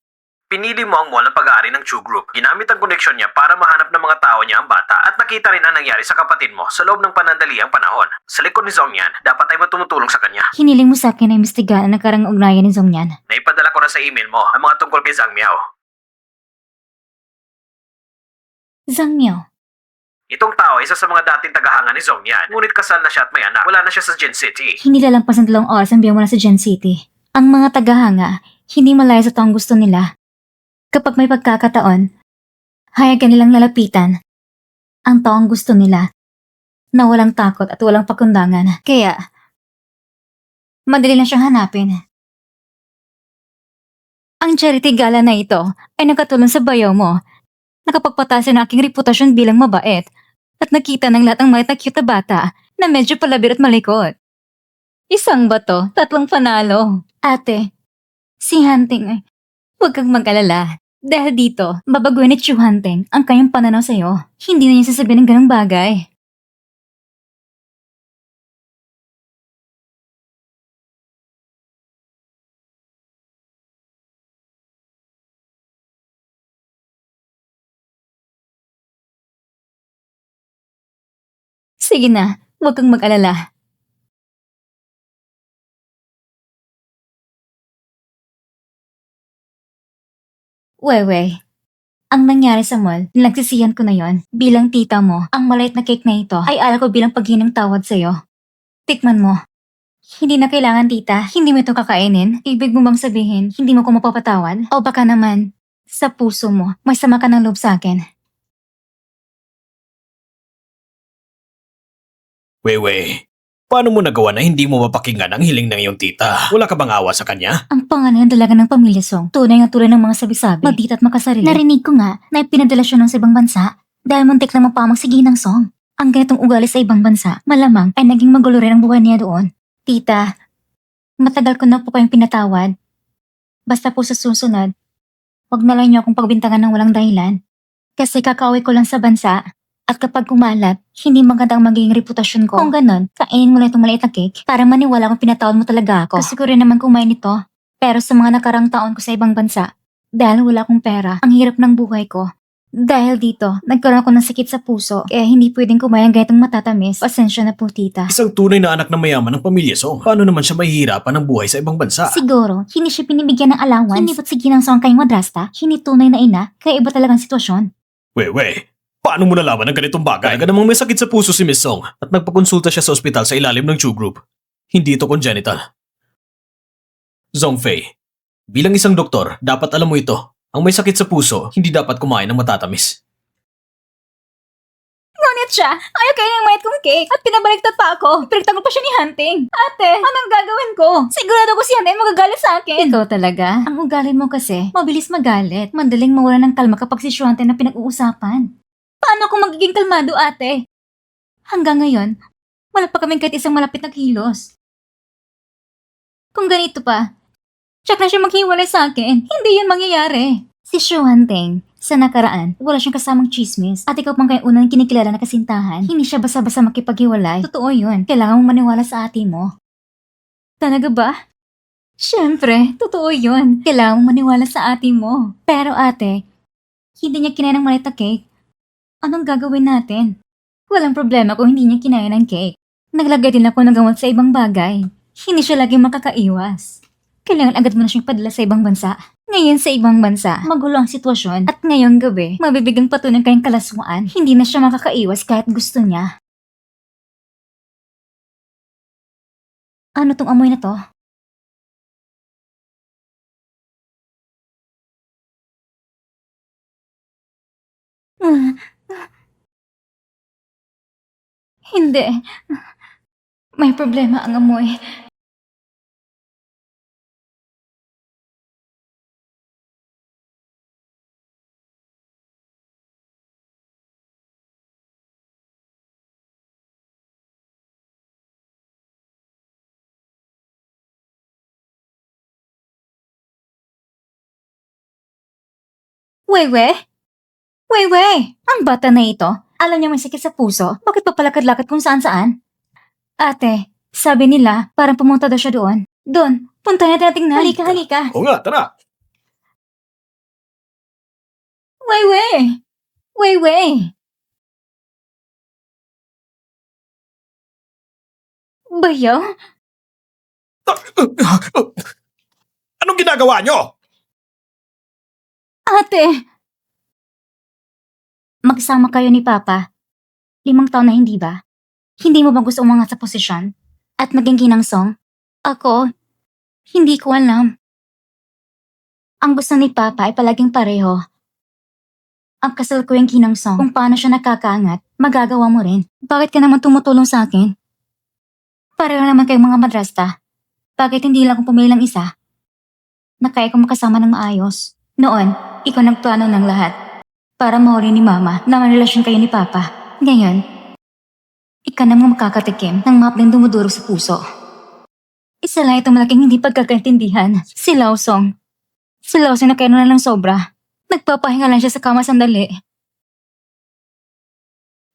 Pinili mo ang mall ng pag-aari ng Chu Group. Ginamit ang koneksyon niya para mahanap ng mga tao niya ang bata at nakita rin ang nangyari sa kapatid mo sa loob ng panandaliang panahon. Sa likod ni Zong Yan, dapat ay matumutulong sa kanya. Hiniling mo sa akin na imbestigahan ang nakarang ugnayan ni Zong Yan. Naipadala ko na sa email mo ang mga tungkol kay Zhang Miao. Zhang Miao. Itong tao ay isa sa mga dating tagahanga ni Zong Yan. Ngunit kasal na siya at may anak. Wala na siya sa Gen City. Hindi lalampas ng 2 oras ang biyahe mo na sa Gen City. Ang mga tagahanga, hindi malaya sa taong gusto nila. Kapag may pagkakataon, hayag ka nilang lalapitan ang taong gusto nila na walang takot at walang pakundangan. Kaya, madali lang siyang hanapin. Ang charity gala na ito ay nakatulong sa bayaw mo. Nakapagpataas ng aking reputasyon bilang mabait at nakita ng lahat ng maliit na cute na bata na medyo palabir at malikot. Isang bato, 3 panalo. Ate, si Hunting ay huwag kang mag-alala. Dahil dito, babaguhin ni Chu Hunting ang kanyang pananaw sa'yo. Hindi na niya sasabihin ng ganong bagay. Sige na, huwag kang mag-alala. Wewe, ang nangyari sa mall, nagsisihan ko na yon. Bilang tita mo, ang maliit na cake na ito ay ala ko bilang paghinang tawad sa'yo. Tikman mo. Hindi na kailangan tita, hindi mo ito kakainin. Ibig mo bang sabihin, hindi mo ko mapapatawad? O baka naman, sa puso mo, may sama ka ng loob sa akin. Wewe, paano mo nagawa na hindi mo mapakinggan ang hiling ng iyong tita? Wala ka bang awa sa kanya? Ang pangalan ng dalaga ng pamilya Song, tunay nga tulad ng mga sabi-sabi, magdita at makasarili. Narinig ko nga na ipinadala siya ng sa ibang bansa dahil muntik na mapamagsige ng Song. Ang ganitong ugali sa ibang bansa, malamang ay naging magulo rin ang buhay niya doon. Tita, matagal ko na po kayong pinatawad. Basta po sa susunod, wag na lang niyo akong pagbintangan ng walang dahilan. Kasi kakauwi ko lang sa bansa. At kapag kumalat, hindi maganda ang magiging reputasyon ko. Kung ganon, kainin mo lang itong maliit na cake para maniwala kung pinatawad mo talaga ako. Kasi ko rin naman kumain ito. Pero sa mga nakarang taon ko sa ibang bansa, dahil wala akong pera, ang hirap ng buhay ko. Dahil dito, nagkaroon ako ng sakit sa puso, kaya hindi pwedeng kumain ng ganitong matatamis. Pasensya na po, tita. Isang tunay na anak ng mayaman ng pamilya Song. Paano naman siya mahihirapan ng buhay sa ibang bansa? Siguro, hindi siya binibigyan ng allowance. Hindi ba't sige ng song kayong madrasta? Hindi tunay na ina, kaya iba talagang sitwasyon. Wewe, paano mo nalaman ang ganitong bagay? Talaga namang may sakit sa puso si Miss Song at nagpakonsulta siya sa ospital sa ilalim ng Chu Group. Hindi ito congenital. Zhongfei, bilang isang doktor, dapat alam mo ito. Ang may sakit sa puso, hindi dapat kumain ng matatamis. Ngunit siya, ayaw kayo ng mayat kong cake at pinabaliktad pa ako. Pinagtanggol pa siya ni Hunting. Ate, anong gagawin ko? Sigurado ko si Hunting magagalit sa akin. Ikaw talaga? Ang ugali mo kasi, mabilis magalit. Madaling mawala ng kalma kapag si Hunting na pinag-uusapan. Paano kung magiging kalmado, ate? Hanggang ngayon, wala pa kaming kahit isang malapit na kilos. Kung ganito pa, tsak na siya maghiwalay sa akin. Hindi yun mangyayari. Si Hunting, sa nakaraan, wala siyang kasamang chismis at ikaw pang kayo unang kinikilala na kasintahan. Hindi siya basa-basa makipaghiwalay. Totoo yun. Kailangan mong maniwala sa ate mo. Talaga ba? Siyempre, totoo yun. Kailangan mong maniwala sa ate mo. Pero ate, hindi niya kinain ng maliit na cake. Anong gagawin natin? Walang problema kung hindi niya kinain ng cake. Naglagay din ako ng gamot sa ibang bagay. Hindi siya laging makakaiwas. Kailangan agad mo na siyang padala sa ibang bansa. Ngayon sa ibang bansa, magulo ang sitwasyon at ngayong gabi, mabibigang patunay kayong kalaswaan. Hindi na siya makakaiwas kahit gusto niya. Ano tong amoy na to? Hindi. May problema ang amoy. Wewe? Wewe! Ang bata na ito, alam niya may sakit sa puso, bakit pa palakad-lakad kung saan-saan? Ate, sabi nila, parang pumunta daw siya doon. Doon, punta natin tingnan. Halika, halika. Oo nga, tara. Wewe! Wewe! Bayaw? Anong ginagawa nyo? Ate! Magsama kayo ni Papa. 5 taon na hindi ba? Hindi mo ba gusto umangat sa posisyon? At maging ginangsong? Ako, hindi ko alam. Ang gusto ni Papa ay palaging pareho. ang kasalukuyang Ginang Song. Kung paano siya nakakaangat, magagawa mo rin. Bakit ka naman tumutulong sa akin? Pareho naman kayong mga madrasta. Bakit hindi lang kung pumili ng isa? Na kaya kong makasama ng maayos. Noon, ikaw nagplano ng lahat. Para mahuli ni Mama na marelasyon kayo ni Papa. Ngayon, ikaw namang makakatikim ng mapling dumudurog sa puso. Isa lang itong malaking hindi pagkakaintindihan. Si Laosong. Si Laosong na kayo na lang sobra. Nagpapahinga lang siya sa kama sandali.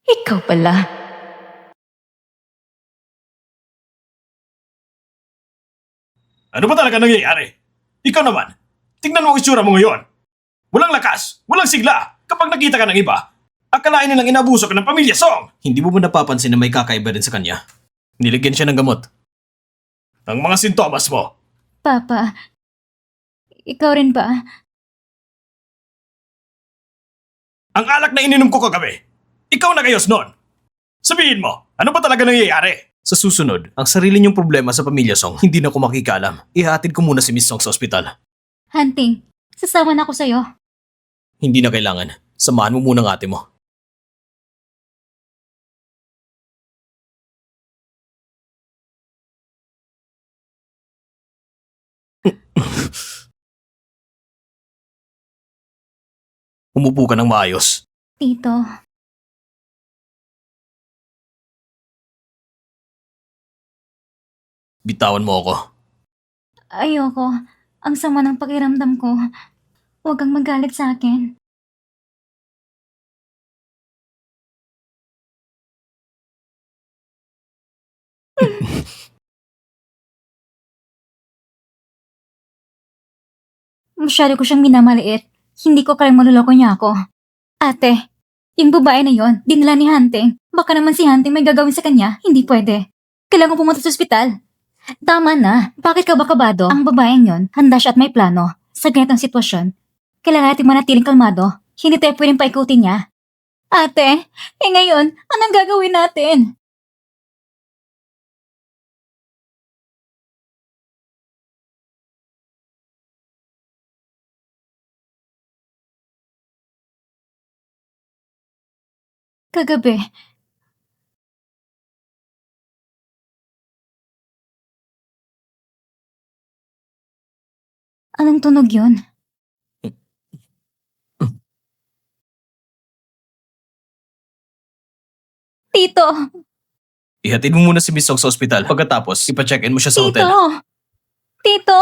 Ikaw pala. Ano ba talaga nangyayari? Ikaw naman, tingnan mo ang itsura mo ngayon. Walang lakas, walang sigla. Kapag nakita ka ng iba, akalain nilang inabuso ka ng pamilya Song. Hindi mo ba napapansin na may kakaiba rin sa kanya? Niligyan siya ng gamot. Ang mga sintomas mo. Papa, ikaw rin ba? Ang alak na ininom ko kagabi. Ikaw nagayos nun. Sabihin mo, ano ba talaga nangyayari? Sa susunod, ang sarili niyong problema sa pamilya Song, hindi na ko makikaalam. Ihatid ko muna si Miss Song sa ospital. Hunting, sasama na ako sa'yo. Hindi na kailangan. Samahan mo muna ang ate mo. Umupo ka ng maayos. Tito, Bitawan mo ako. ayoko. Ang sama ng pakiramdam ko. Huwag kang magalit sa akin. Masyado ko siyang minamaliit. Hindi ko kayang manuloko niya ako. Ate, yung babae na yon, dinala ni Hunting. Baka naman si Hunting may gagawin sa kanya. Hindi pwede. Kailangan pumunta sa ospital. Tama na. Bakit ka ba kabado? Ang babaeng yon, handa siya at may plano. Sa ganitong sitwasyon, kailangan natin manatiling kalmado. Hindi tayo pwedeng paikutin niya. Ate, ngayon, anong gagawin natin? Kagabi, anong tunog yun? Tito! Ihatid mo muna si Miss Song sa ospital. Pagkatapos, ipa-check-in mo siya sa Tito! hotel. Tito!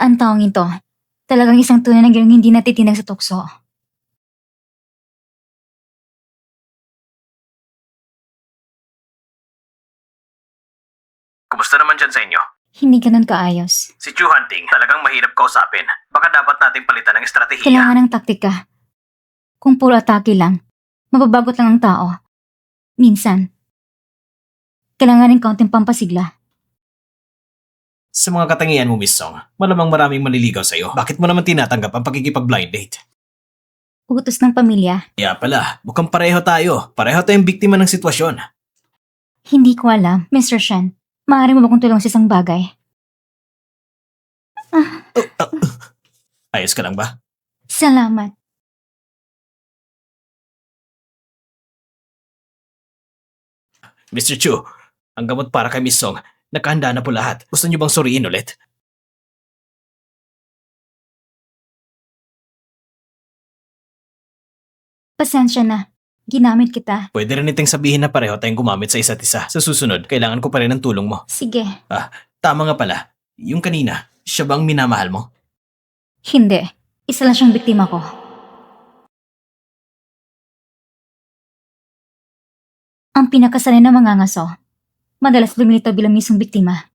Ang taong ito, talagang isang tunay na gano'ng hindi natitinag sa tukso. Kumusta naman dyan sa inyo? Hindi ganun kaayos. Si Chu Hunting, talagang mahirap kausapin. Baka dapat natin palitan ng estratehiya. Kailangan ng taktika. Kung puro atake lang, mababagot lang ang tao. Minsan, kailangan rin kaunting pampasigla. Sa mga katangian mo, Miss Song, malamang maraming manliligaw sa'yo. Bakit mo naman tinatanggap ang pagkikipag-blind date? Utos ng pamilya. Kaya pala, mukhang pareho tayo. Pareho tayong biktima ng sitwasyon. Hindi ko alam, Mr. Shen. Maaari mo ba kong tulong sa isang bagay? Ayos ka lang ba? Salamat. Mr. Chu, ang gamot para kay Miss Song, nakahanda na po lahat. Gusto niyo bang suriin ulit? Pasensya na. Ginamit kita. Pwede rin iting sabihin na pareho tayong gumamit sa isa't isa. Sa susunod, kailangan ko pa rin ng tulong mo. Sige. Tama nga pala, yung kanina, siya bang minamahal mo? Hindi. Isa lang siyang biktima ko. Ang pinakasanay na mangangaso, madalas lumilitaw bilang mismong biktima.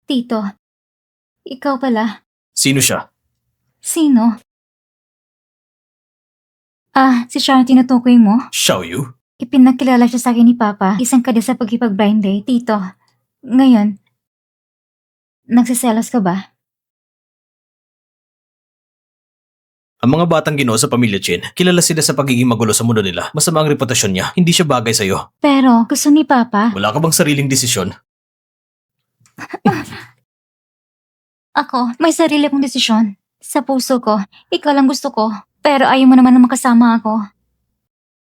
Tito, ikaw pala. Sino siya? Sino? Si Sharon tinutukoy mo? Xiao Yu? Ipinakilala siya sa akin ni Papa, isang kada sa pagkipag-blind date. Tito, ngayon, nagsiselos ka ba? Ang mga batang Ginoo sa pamilya Chin, kilala sila sa pagiging magulo sa mundo nila. Masama ang reputasyon niya, hindi siya bagay sa'yo. Pero gusto ni Papa. Wala ka bang sariling desisyon? Ako, may sarili kong desisyon. Sa puso ko, ikaw lang gusto ko. Pero ayaw mo naman na makasama ako.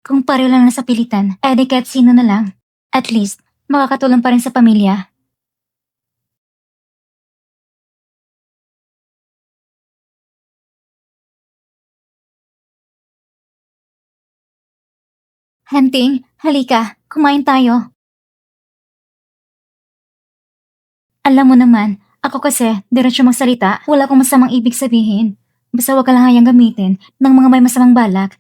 Kung pareho lang na sa pilitan, edi kahit sino na lang. At least, makakatulong pa rin sa pamilya. Hunting, halika, kumain tayo. Alam mo naman, ako kasi, diretso magsalita, wala akong masamang ibig sabihin. Basta huwag ka lang hayang gamitin ng mga may masamang balak.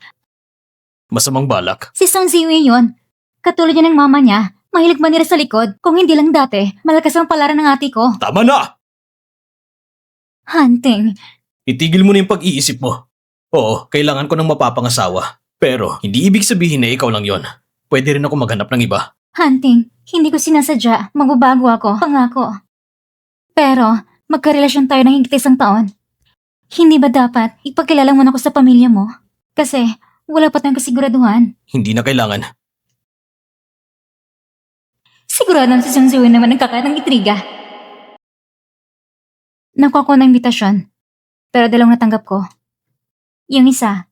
Masamang balak? Si Song Ziwei yun. Katulad niya ng mama niya, mahilig manira sa likod. Kung hindi lang dati, malakas ang palaran ng ate ko. Tama na! Hunting, Itigil mo na yung pag-iisip mo. Oo, kailangan ko ng mapapangasawa. Pero, hindi ibig sabihin na ikaw lang yon. Pwede rin ako maghanap ng iba. Hunting, hindi ko sinasadya, magbabago ako, pangako. Pero, magkarelasyon tayo ng higit isang taon. Hindi ba dapat ipagkilala mo na ako sa pamilya mo? Kasi, wala pa tayong kasiguraduhan. Hindi na kailangan. Sigurado si Song Ziwei naman nagkakaroon ng intriga. Nakuha ko ng imbitasyon, pero dalawang natanggap ko. Yung isa,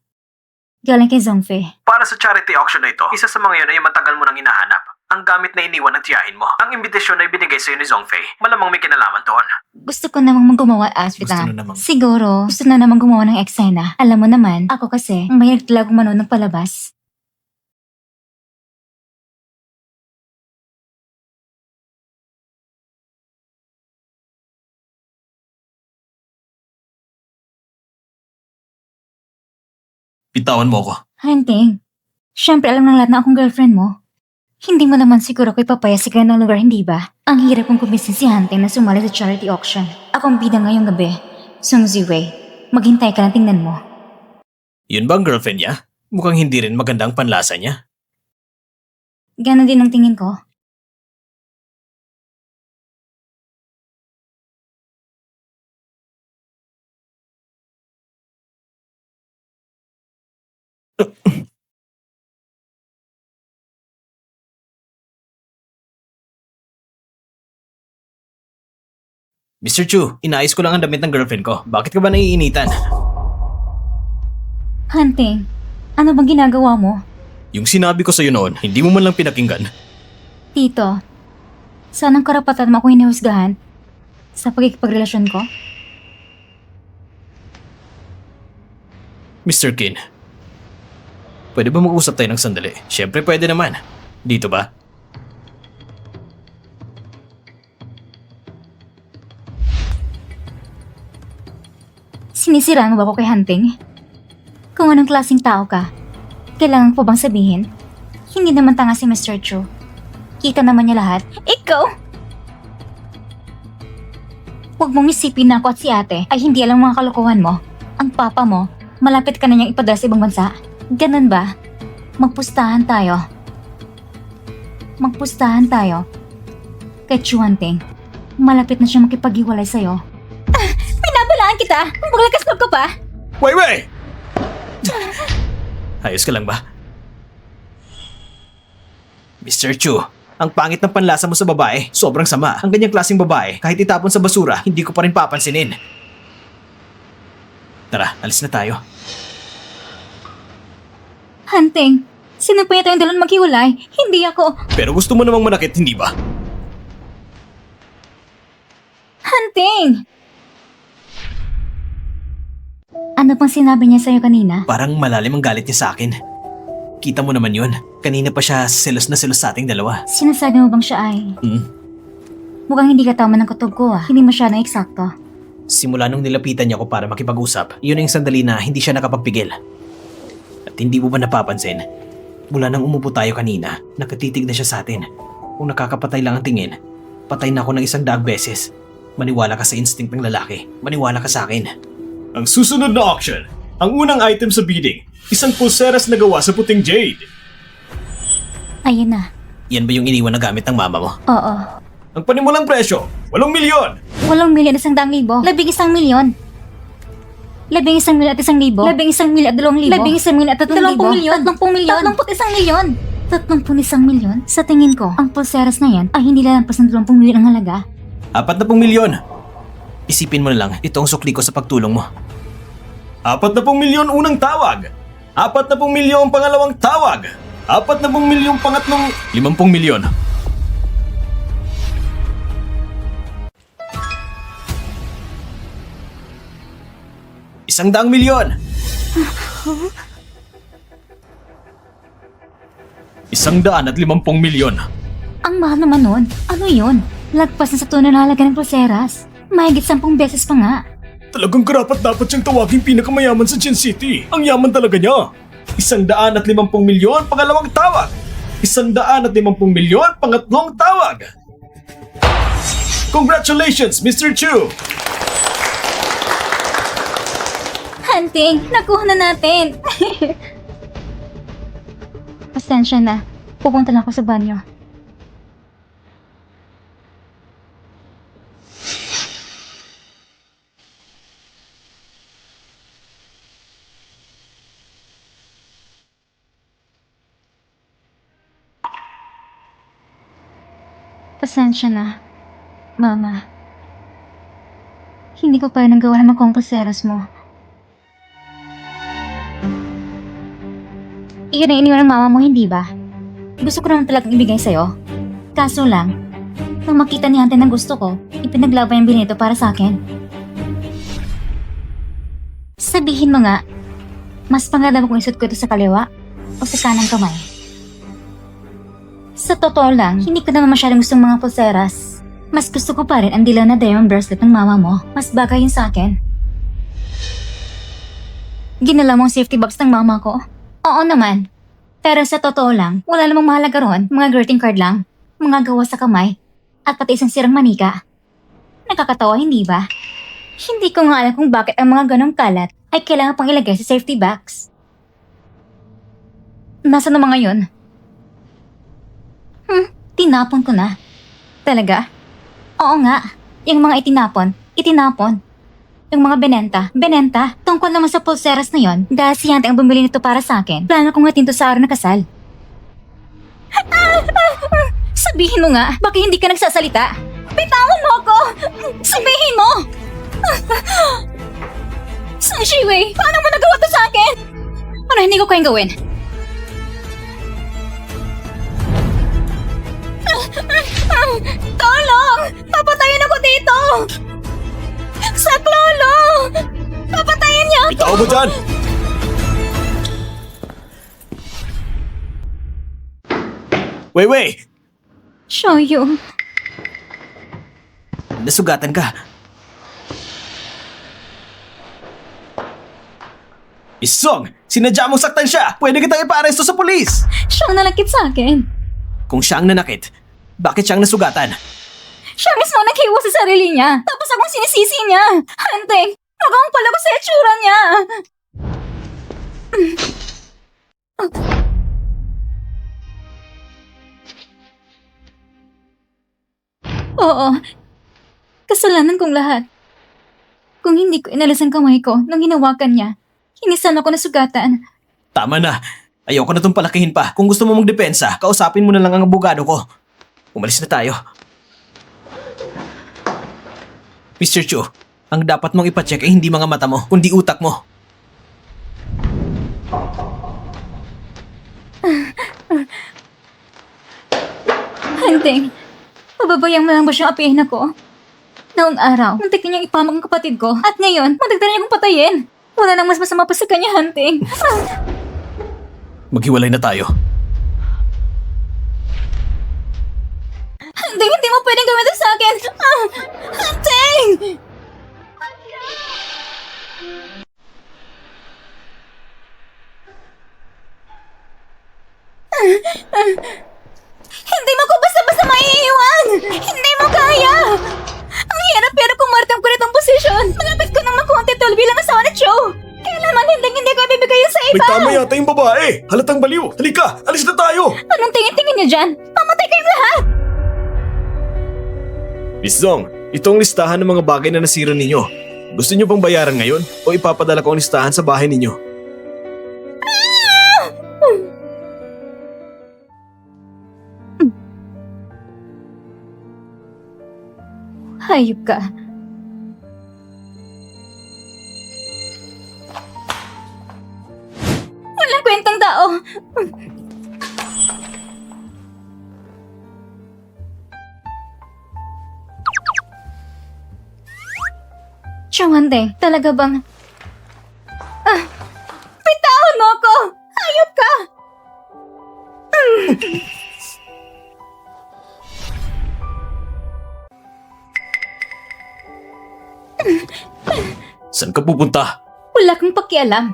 galing kay Zongfei. Para sa charity auction na ito, isa sa mga yun ay matagal mo nang hinahanap. Ang gamit na iniwan ng tiyahin mo. Ang imbitasyon na ibinigay sa'yo ni Zongfei. Malamang may kinalaman doon. Gusto ko namang gumawa Gusto na namang- Siguro, gusto na namang gumawa ng eksena. Alam mo naman, ako kasi, mahilig talaga manood ng palabas. Bitawan mo ko. Hunting, syempre alam ng lahat na akong girlfriend mo. Hindi mo naman siguro ko ipapaya sa ganang lugar, hindi ba? Ang hirap kong kumbinsin si Hunting na sumali sa charity auction. Akong bida ngayong gabi. Song Ziwei, maghintay ka lang, tingnan mo. Yun ba ang girlfriend niya? Mukhang hindi rin magandang panlasa niya. Ganon din ang tingin ko. Mr. Chu, inaayos ko lang ang damit ng girlfriend ko. Bakit ka ba naiinitan? Hunting, ano bang ginagawa mo? Yung sinabi ko sa'yo noon, hindi mo man lang pinakinggan. Tito, saan ang karapatan mo akong hinihusgahan sa pagkikipagrelasyon ko? Mr. Kin, pwede ba mag-usap tayo ng sandali? Siyempre pwede naman. Dito ba? Sinisiraan mo ba ako kay Hunting? Kung anong klaseng tao ka, kailangan ko bang sabihin? Hindi naman tanga si Mr. Chu. Kita naman niya lahat. Ikaw! Huwag mong isipin na ako at si ate ay hindi alam mga kalokohan mo. Ang papa mo, malapit ka na niyang ipadala sa ibang bansa. Ganun ba? Magpustahan tayo. Magpustahan tayo. Kay Chu Hunting, malapit na siya makipaghiwalay sa'yo. Pinabalaan kita! Maglakas loob ka pa! Wait! Ayos ka lang ba? Mr. Chu, ang pangit ng panlasa mo sa babae, sobrang sama. Ang ganyang klaseng babae, kahit itapon sa basura, hindi ko pa rin papansinin. Tara, alis na tayo. Hunting, sino pa tayong dalawang maghiwalay? Hindi ako. Pero gusto mo namang manakit, hindi ba? Hunting! Ano pang sinabi niya sa'yo kanina? Parang malalim ang galit niya sa akin. Kita mo naman yun. Kanina pa siya selos na selos sa ating dalawa. Sinasabi mo bang siya ay... Mukhang hindi ka tama ng kutob ko ah. Hindi masyadong eksakto. Simula nung nilapitan niya ako para makipag-usap, yun ang sandali na hindi siya nakapagpigil. At hindi mo ba napapansin? Mula nang umupo tayo kanina, nakatitig na siya sa atin. Kung nakakapatay lang ang tingin, patay na ako ng 100 beses. Maniwala ka sa instinct ng lalaki. Maniwala ka sa akin. Ang susunod na auction, ang unang item sa bidding, isang pulseras na gawa sa puting jade. Ayun na. Yan ba yung iniwan na gamit ng mama mo? Oo. Ang panimulang presyo, 8 milyon. 8 milyon, 100,000. 11 milyon. 11,000,000 at 1,000. 11,000,000 at 2,000. 11,000,000 at 3,000. 30 milyon. 31,000,000. 31,000,000? Sa tingin ko, ang pulseras na yan ay hindi lalampas ng 20 milyon ang halaga. 40 milyon. Isipin mo na lang, ito ang sukli ko sa pagtulong mo. 40 milyon unang tawag. 40 milyon pangalawang tawag. 40 milyon pangatlong... 50 milyon. $100 milyon. 150 milyon. Ang mahal naman nun. Ano yun? Lagpas na sa tunay na halaga ng pulseras. Mahigit 10 beses pa nga. Talagang karapat dapat siyang tawaging pinakamayaman sa Gen City. Ang yaman talaga niya. 150 milyon pangalawang tawag. 150 milyon pangatlong tawag. Congratulations, Mr. Chu! Hunting, nakuha na natin. Pasensya na. Pupunta lang ako sa banyo. Pasensya na, Mama. Hindi ko pa rin nagawa ng mga pulseras mo. Iyon ang iniwan ng mama mo, hindi ba? Gusto ko naman talagang ibigay sa'yo. Kaso lang, nung makita ni Hunter na gusto ko, ipinaglaban yung binito para sa akin. Sabihin mo nga, mas pangalaman kung isut ko ito sa kaliwa o sa kanang kamay. Sa totoo lang, hindi ko naman masyadong gustong mga pulseras. Mas gusto ko pa rin ang dilaw na diamond bracelet ng mama mo. Mas bagay yun sa akin. Ginala mo ang safety box ng mama ko? Oo naman. Pero sa totoo lang, wala namang mahalaga ron. Mga greeting card lang. Mga gawa sa kamay. At pati isang sirang manika. Nakakatawa, hindi ba? Hindi ko nga alam kung bakit ang mga ganong kalat ay kailangan pang ilagay sa safety box. Nasaan na mga yun? Tinapon ko na. Talaga? Oo nga. Yung mga itinapon. Yung mga benenta. Tungkol naman sa pulseras na yon, dahil si Hunter ang bumili nito para sa akin, plano kong hatin to sa araw na kasal. Sabihin mo nga, bakit hindi ka nagsasalita? Bitawan mo ako! Sabihin mo! San Shiwei, paano mo nagawa to sa akin? Ano hindi ko kayang gawin? Tolong! Papatayin ako dito! Saklolo! Papatayin niya ako! Itaw mo dyan! Wei! Shoyu, Nasugatan ka. Isong! Sinadya mong saktan siya! Pwede kitang ipa-aresto sa pulis! siyang nalakit sa akin. Kung siya ang nanakit, bakit siyang nasugatan? Siya mismo naghiwa sa sarili niya. Tapos akong sinisisi niya. Hanteng, magawang pala ko sa itsura niya. Oo. Kasalanan kong lahat. Kung hindi ko inalis ang kamay ko nang hinawakan niya, hinisan ako na sugatan. Tama na. Ayoko na itong palakihin pa. Kung gusto mo magdepensa, kausapin mo na lang ang abogado ko. Umalis na tayo. Mr. Chu, ang dapat mong ipacheck ay hindi mga mata mo, kundi utak mo. Hanteng, pababayang mo lang ba siyang apihin ako? Noong araw, muntik niyang ipamak ang kapatid ko. At ngayon, muntik na niya akong patayin. Wala nang mas masama pa sa kanya, Hanteng. Maghiwalay na tayo. Hanteng, hindi mo pwedeng gawin ito sa akin! Hanteng! Hindi mo ko basta-basta maiiwan! Hindi mo kaya! Ang hirap pero kumartam ko nitong posisyon. Malapit ko nang makuha bilang asawa ni Joe. Kaya naman hindi ko ibibigay yun sa May iba. tama yata yung babae! Halatang baliw! Halika! Alis na tayo! Anong tingin-tingin niyo dyan? Pamatay kayong lahat! Miss Zong, ito ang listahan ng mga bagay na nasira ninyo. Gusto niyo bang bayaran ngayon o ipapadala ko ang listahan sa bahay ninyo? Hayop ka. Walang kwentang tao. Chumande, talaga bang... Bitawan mo ako! Hayop ka! Saan ka pupunta? Wala kang pakialam.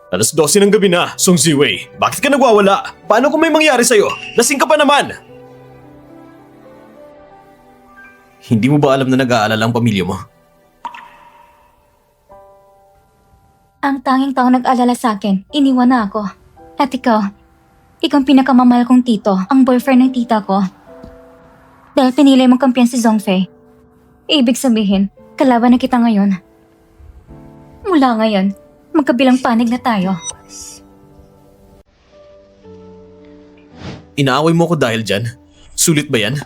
Alas 12 ng gabi na, Song Ziwei. Bakit ka nagwawala? Paano kung may mangyari sa'yo? Lasing ka pa naman! Hindi mo ba alam na nag-aalala ang pamilya mo? Ang tanging tao nag-alala sa akin, iniwan na ako. At ikaw ang pinakamamahal kong tito, ang boyfriend ng tita ko. Dahil pinili mong kampiyan si Zhongfei, ibig sabihin, kalaban na kita ngayon. Mula ngayon, magkabilang panig na tayo. Inaaway mo ko dahil dyan? Sulit ba yan?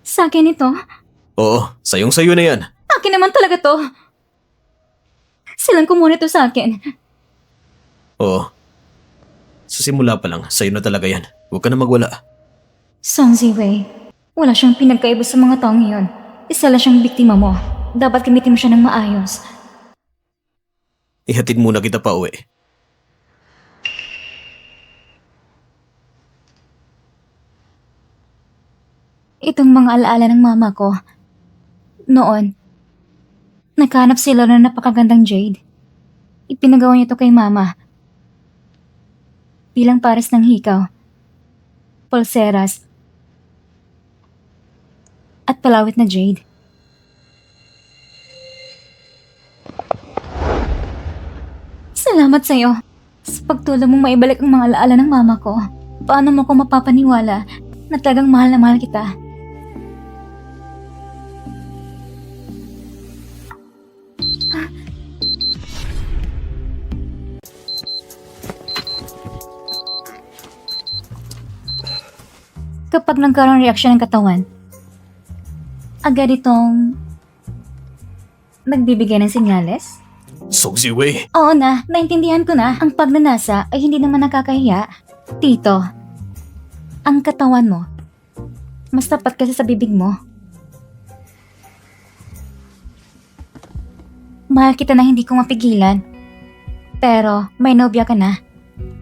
Sa akin ito, Oo, sayong-sayo na yan. akin naman talaga to. Silang kumuha nito sa akin. Oo. Sa simula pa lang, sa'yo na talaga yan. Huwag ka na magwala. Song Ziwei, wala siyang pinagkaiba sa mga taong iyon. Isa lang siyang biktima mo. Dapat gamitin mo siya ng maayos. Ihatid muna kita pa uwi. Itong mga alaala ng mama ko. Noon, naghanap sila ng napakagandang jade. Ipinagawa niya ito kay mama. Bilang pares ng hikaw, pulseras, at palawit na jade. Salamat sa'yo sa pagtulong mong maibalik ang mga alaala ng mama ko. Paano mo ko mapapaniwala na talagang mahal na mahal kita? Kapag nagkaroon reaksyon ng katawan, agad itong nagbibigay ng senyales? Song Ziwei, Oo na, naintindihan ko na. Ang pagnanasa ay hindi naman nakakahiya. Tito, ang katawan mo, mas tapat kasi sa bibig mo. Mahal kita na hindi ko mapigilan. Pero may nobya ka na.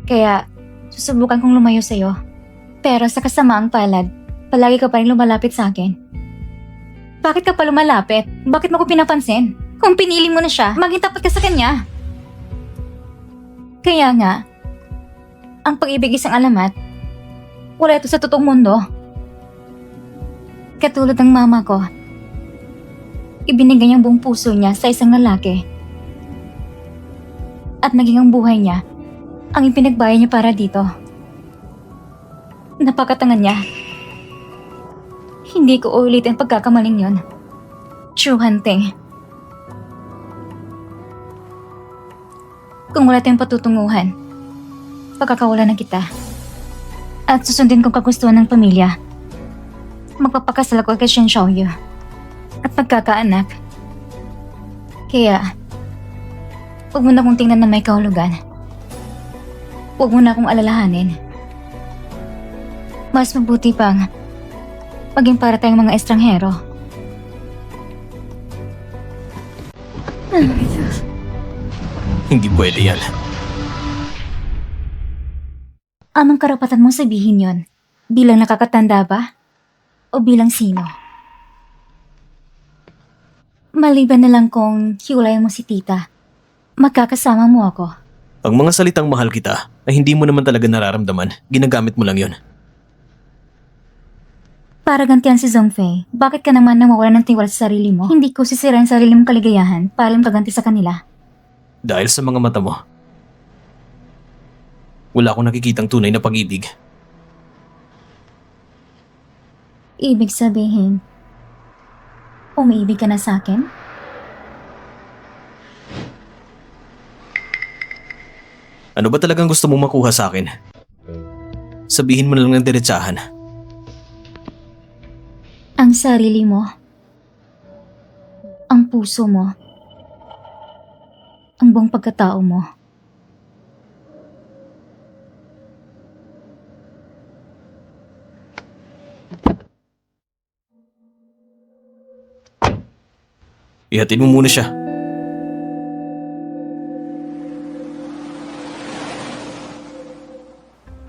Kaya susubukan kong lumayo sa'yo. Pero sa kasamaang palad, palagi ka pa rin lumalapit sa akin. Bakit ka pa lumalapit? Bakit mo ko pinapansin? Kung pinili mo na siya, maging tapat ka sa kanya. Kaya nga, ang pag-ibig isang alamat, wala ito sa totoong mundo. Katulad ng mama ko, ibinigay niyang buong puso niya sa isang lalaki. At naging ang buhay niya, ang ipinagbaya niya para dito. Napakatangan niya. Hindi ko uulitin ang pagkakamaling yon. True hunting. Kung wala tayong patutunguhan, pagkakawalan na kita. At susundin kong kagustuhan ng pamilya. Magpapakasal ako kay Shen Xiaoyu. At magkakaanak. Kaya, huwag mo na kong tingnan na may kahulugan. Huwag mo na akong alalahanin. Mas mabuti pang maging para tayong mga estranghero. hindi pwede yan. Anong karapatan mong sabihin yon? Bilang nakakatanda ba? O bilang sino? Maliban na lang kung hiwalayan mo si tita, magkakasama mo ako. Ang mga salitang mahal kita ay hindi mo naman talaga nararamdaman. Ginagamit mo lang yon. Para gantihan si Zhongfei, bakit ka naman nawawalan ng tiwala sa sarili mo? Hindi ko sisirain sarili mong kaligayahan para lang kaganti sa kanila. Dahil sa mga mata mo, wala akong nakikitang tunay na pag-ibig. Ibig sabihin, Umiibig ka na sa akin? Ano ba talagang gusto mong makuha sa akin? Sabihin mo na lang ng diretsahan. Ang sarili mo. Ang puso mo. Ang buong pagkatao mo. Ihatid mo muna siya.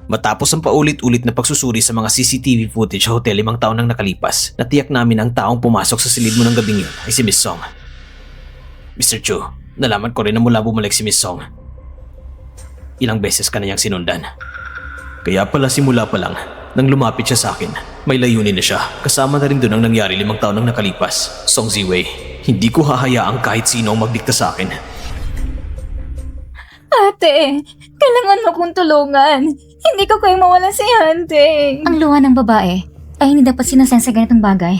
Matapos ang paulit-ulit na pagsusuri sa mga CCTV footage sa hotel 5 taon nang nakalipas, natiyak namin ang taong pumasok sa silid mo ng gabing yun ay si Miss Song. Mr. Chu, nalaman ko rin na mula bumalik si Miss Song. Ilang beses ka na niyang sinundan. Kaya pala simula pa lang, nang lumapit siya sa akin, may layunin na siya. Kasama na rin doon ang nangyari 5 taon nang nakalipas. Song Ziwei, hindi ko hahayaang kahit sino ang magdikta sa akin. Ate, kailangan mo kong tulungan. Hindi ko kayo mawalan si Hunting. Ang luha ng babae ay hindi dapat sinasen sa ganitong bagay.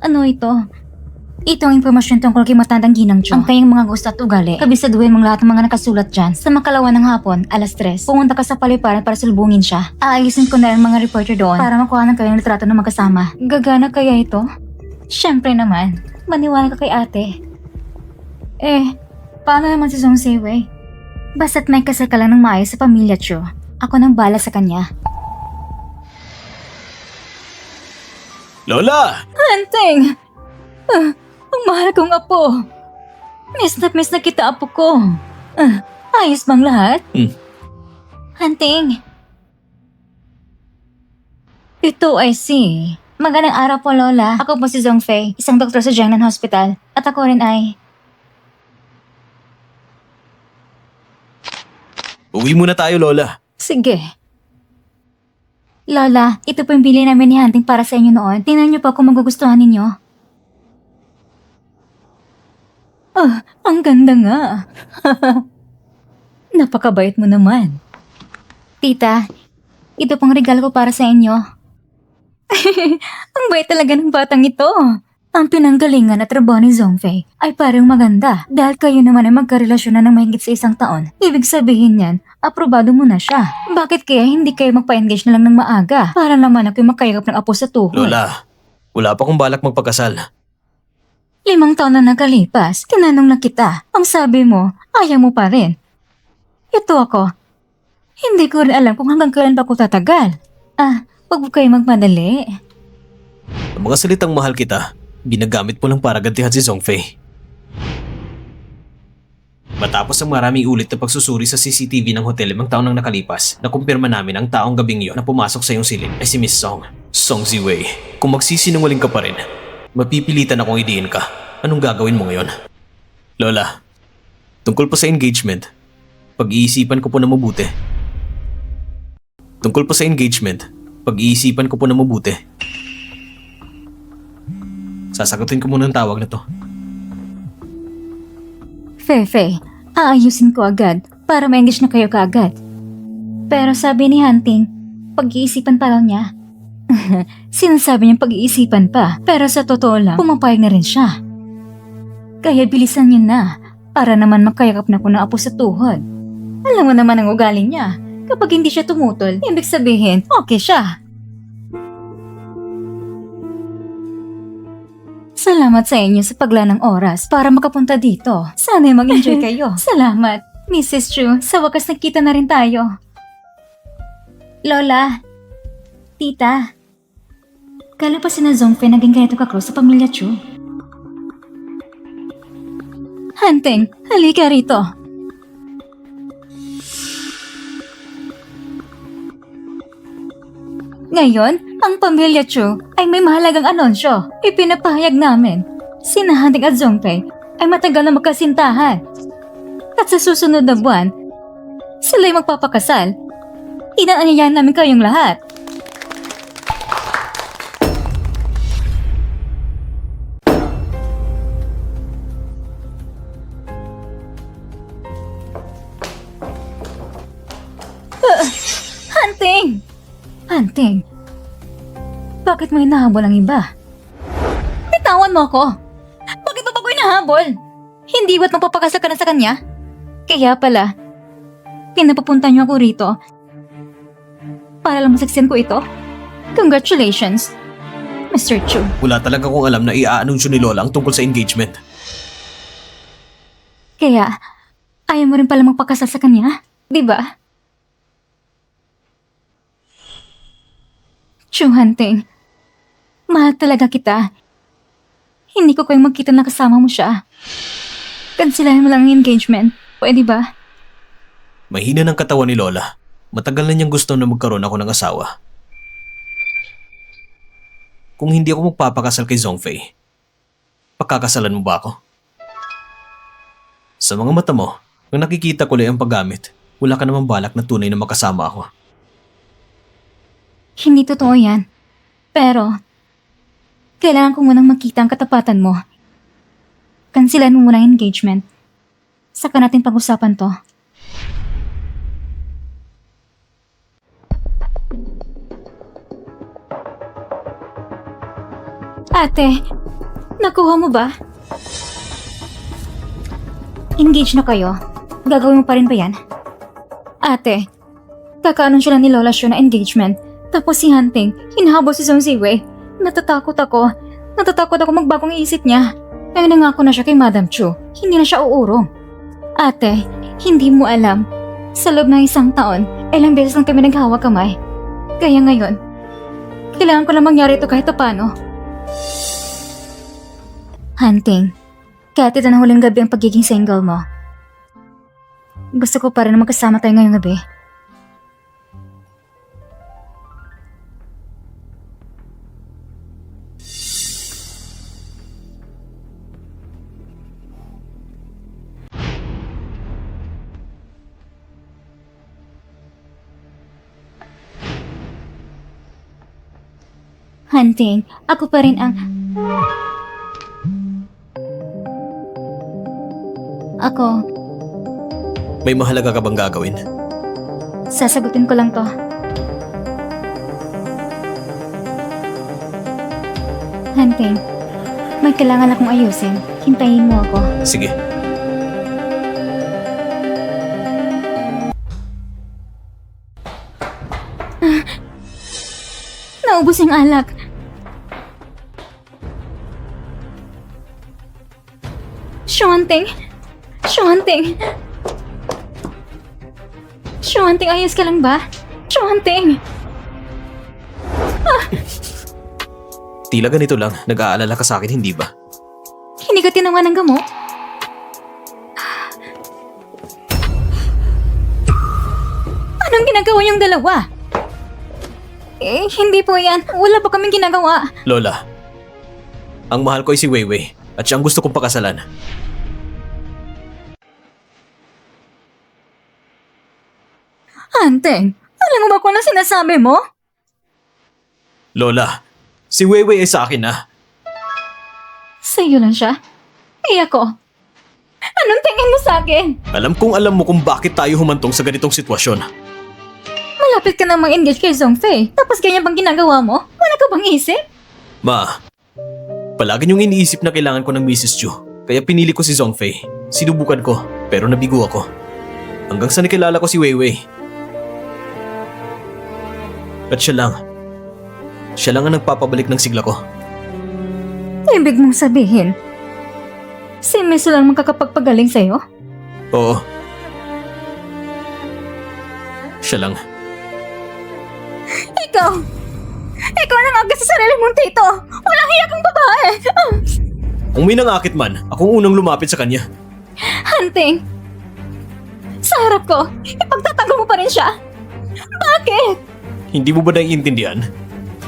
Ano ito? Ito ang impormasyon tungkol kay matandang Ginang Cho. Ang kanyang mga gusto at ugali. Kabisaduhin mong lahat ng mga nakasulat dyan. Sa makalawa ng hapon, 3:00, pumunta ka sa paliparan para salubungin siya. Aayusin ko na ang mga reporter doon para makuha ng kanyang litrato ng magkasama. Gagana kaya ito? Siyempre naman. Maniwala ka kay ate. Paano naman si Song Ziwei? Basta't may kasal ka lang ng maayos sa pamilya Cho. Ako nang bala sa kanya. Lola! Hunting! Ang mahal kong apo. Miss na kita, apo ko. Ayos bang lahat? Hunting. Ito ay si... Magandang araw po, Lola. Ako po si Zong Fei, isang doktor sa Jiangnan Hospital. At ako rin ay... Uwi muna tayo, Lola. Sige. Lola, ito po yung bili namin ni Hunting para sa inyo noon. Tingnan niyo po kung magugustuhan ninyo. Ang ganda nga. Napakabait mo naman. Tita, ito pong regalo ko para sa inyo. Ang bait talaga ng batang ito. Ang pinanggalingan at trabaho ni Zongfei ay parang maganda dahil kayo naman ay magkarelasyon na ng mahigit sa 1 taon. Ibig sabihin yan, aprobado mo na siya. Bakit kaya hindi kayo magpa-engage na lang ng maaga para naman ako'y makayagap ng apo sa tuhod? Lola, wala pa akong balak magpakasal. 5 taon na nakalipas, tinanong na kita. Ang sabi mo, ayaw mo pa rin. Ito ako. Hindi ko rin alam kung hanggang kailan pa ako tatagal. Huwag mo kayo magmadali. Ang mga salitang mahal kita, ginagamit mo lang para gantihan si Zongfei. Matapos ang maraming ulit na pagsusuri sa CCTV ng hotel 5 taon nang nakalipas, nakumpirma namin ang taong gabing yon na pumasok sa iyong silid ay si Miss Song. Song Ziwei, kung magsisinungaling ka pa rin, mapipilitan akong idiin ka. Anong gagawin mo ngayon? Lola, tungkol pa sa engagement, pag-iisipan ko po na mabuti. Tungkol pa sa engagement, pag-iisipan ko po na mabuti. Sasagutin ko muna ang tawag na to. Fefe, aayusin ko agad para ma-engage na kayo kaagad. Pero sabi ni Hunting, pag-iisipan pa lang niya. Sinasabi niya pag-iisipan pa, pero sa totoo lang, pumapayag na rin siya. Kaya bilisan niyo na, para naman makayakap na ko ng apo sa tuhod. Alam mo naman ang ugali niya. Kapag hindi siya tumutol, ibig sabihin, okay siya. Salamat sa inyo sa paglaan ng oras para makapunta dito. Sana'y mag-enjoy kayo. Salamat, Mrs. Chu. Sa wakas nagkita na rin tayo. Lola, Tita, kailan pa sina Zongfei naging ganito ka-close sa pamilya Chu? Hunting, halika rito. Ngayon, ang pamilya Chu ay may mahalagang anunsyo. Ipinapahayag namin. Sina Hunting at Zongfei ay matagal na magkasintahan. At sa susunod na buwan, sila'y magpapakasal. Inaanyayahan namin kayong lahat. Hunting! Hunting, Bakit mo hinahabol ang iba? Bitawan mo ako! Bakit mo pa ko hinahabol? Hindi ba't mapapakasal ka na sa kanya? Kaya pala, pinapapunta niyo ako rito para lang masaksiyan ko ito? Congratulations, Mr. Chu. Wala talaga akong alam na i-aanunsyo ni Lola ang tungkol sa engagement. Kaya, ayaw mo rin pala magpakasal sa kanya? Di ba? Chu Hunting, mahal talaga kita. Hindi ko kayang magkita na kasama mo siya. Kansilahin mo lang ang engagement. Pwede ba? Mahina ng katawan ni Lola. Matagal na niyang gusto na magkaroon ako ng asawa. Kung hindi ako magpapakasal kay Zhongfei, pakakasalan mo ba ako? Sa mga mata mo, nang nakikita ko lang ang paggamit, wala ka namang balak na tunay na makasama ako. Hindi totoo yan. Pero, kailangan ko munang makita ang katapatan mo. Kansilan mo muna ang engagement. Saka natin pag-usapan to. Ate, nakuha mo ba? Engage na kayo. Gagawin mo pa rin ba yan? Ate, kakaanunsyo lang ni Lola Shu na engagement. Tapos si Hunting, hinahabol si Song Ziwei. Natatakot ako. Natatakot ako magbagong isip niya. Kaya nangako na siya kay Madam Chu. Hindi na siya uurong. Ate, hindi mo alam. Sa loob ng 1 taon, ilang beses lang kami naghawak kamay. Kaya ngayon, kailangan ko lang mangyari ito kahit paano. Hunting, kahit ito na huling gabi ang pagiging single mo, gusto ko pa rin na magkasama tayo ngayong gabi. Hunting, ako pa rin ang... Ako, May mahalaga ka bang gagawin? sasagutin ko lang to. Hunting, may kailangan akong ayusin. Hintayin mo ako. Sige. Naubos yung alak. Shunting! Shunting! Shunting, ayos ka lang ba? Shunting! Tila ganito lang, nag-aalala ka sa akin, hindi ba? Hindi ka tinawa ng gamot? Anong ginagawa yung dalawa? Hindi po yan. Wala pa kaming ginagawa. Lola, ang mahal ko ay si Weiwei at siya ang gusto kong pakasalan. Hunting, alam mo ba kung ano sinasabi mo? Lola, si Weiwei ay sa akin na. Sa'yo lang siya? Eh ako? Anong tingin mo sa akin? Alam kong alam mo kung bakit tayo humantong sa ganitong sitwasyon. Malapit ka na mag-engage kay Zhongfei, tapos ganyan bang ginagawa mo? Wala ka bang isip? Ma, palagi niyong iniisip na kailangan ko ng Mrs. Chu. Kaya pinili ko si Zhongfei. Sinubukan ko, pero nabigo ako. Hanggang sa nakilala ko si Weiwei. At siya lang ang nagpapabalik ng sigla ko. Ibig mong sabihin, si Miss lang magkakapagpagaling sa'yo? Oo. Siya lang. Ikaw ang aga sa sarili mong tito! Walang hiya kang babae! Kung may nangakit man, akong unang lumapit sa kanya. Hunting! Sa harap ko, ipagtatanggol mo pa rin siya? Bakit? Hindi mo ba naiintindihan?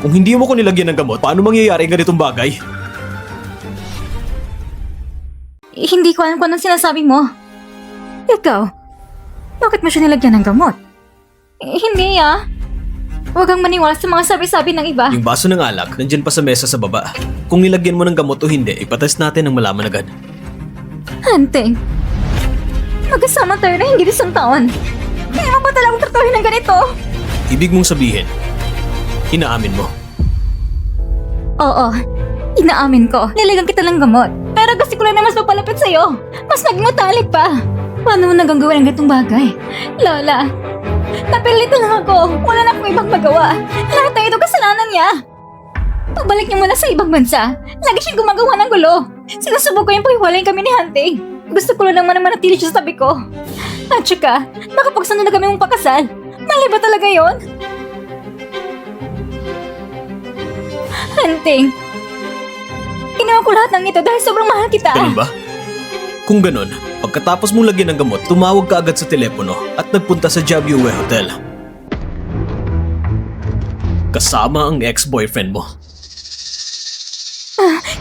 Kung hindi mo ko nilagyan ng gamot, paano mangyayari ang ganitong bagay? Hindi ko alam kung anong sinasabi mo. Ikaw, bakit mo siya nilagyan ng gamot? Hindi Huwag kang maniwala sa mga sabi-sabi ng iba. Yung baso ng alak, nandyan pa sa mesa sa baba. Kung nilagyan mo ng gamot o hindi, ipatest natin ang malaman agad. Hunting, magkasama tayo na hindi 1 taon. Kaya mo ba talagang tratuhin ng ganito? Ibig mong sabihin, inaamin mo. Oo, inaamin ko. Niligan kita ng gamot. Pero gusto ko lang na mas mapalapit sa'yo. Mas maging matalik pa. Paano mo nagagawin ang ganitong bagay? Lola, napilito lang ako. Wala na akong ibang magawa. Lahat na ito kasalanan niya. Pabalik niya muna sa ibang bansa. Lagi siyang gumagawa ng gulo. Sinusubok ko yung paghiwalayin kami ni Hunting. Gusto ko lang naman na manatili siya sa tabi ko. At saka, nakapagsunod na kami mong pakasal. Mali ba talaga yon? Hunting, ginawa ko lahat ng ito dahil sobrang mahal kita. Ganun ba? Kung ganun, pagkatapos mong lagyan ng gamot, tumawag ka agad sa telepono at nagpunta sa Jabyue Hotel. Kasama ang ex-boyfriend mo.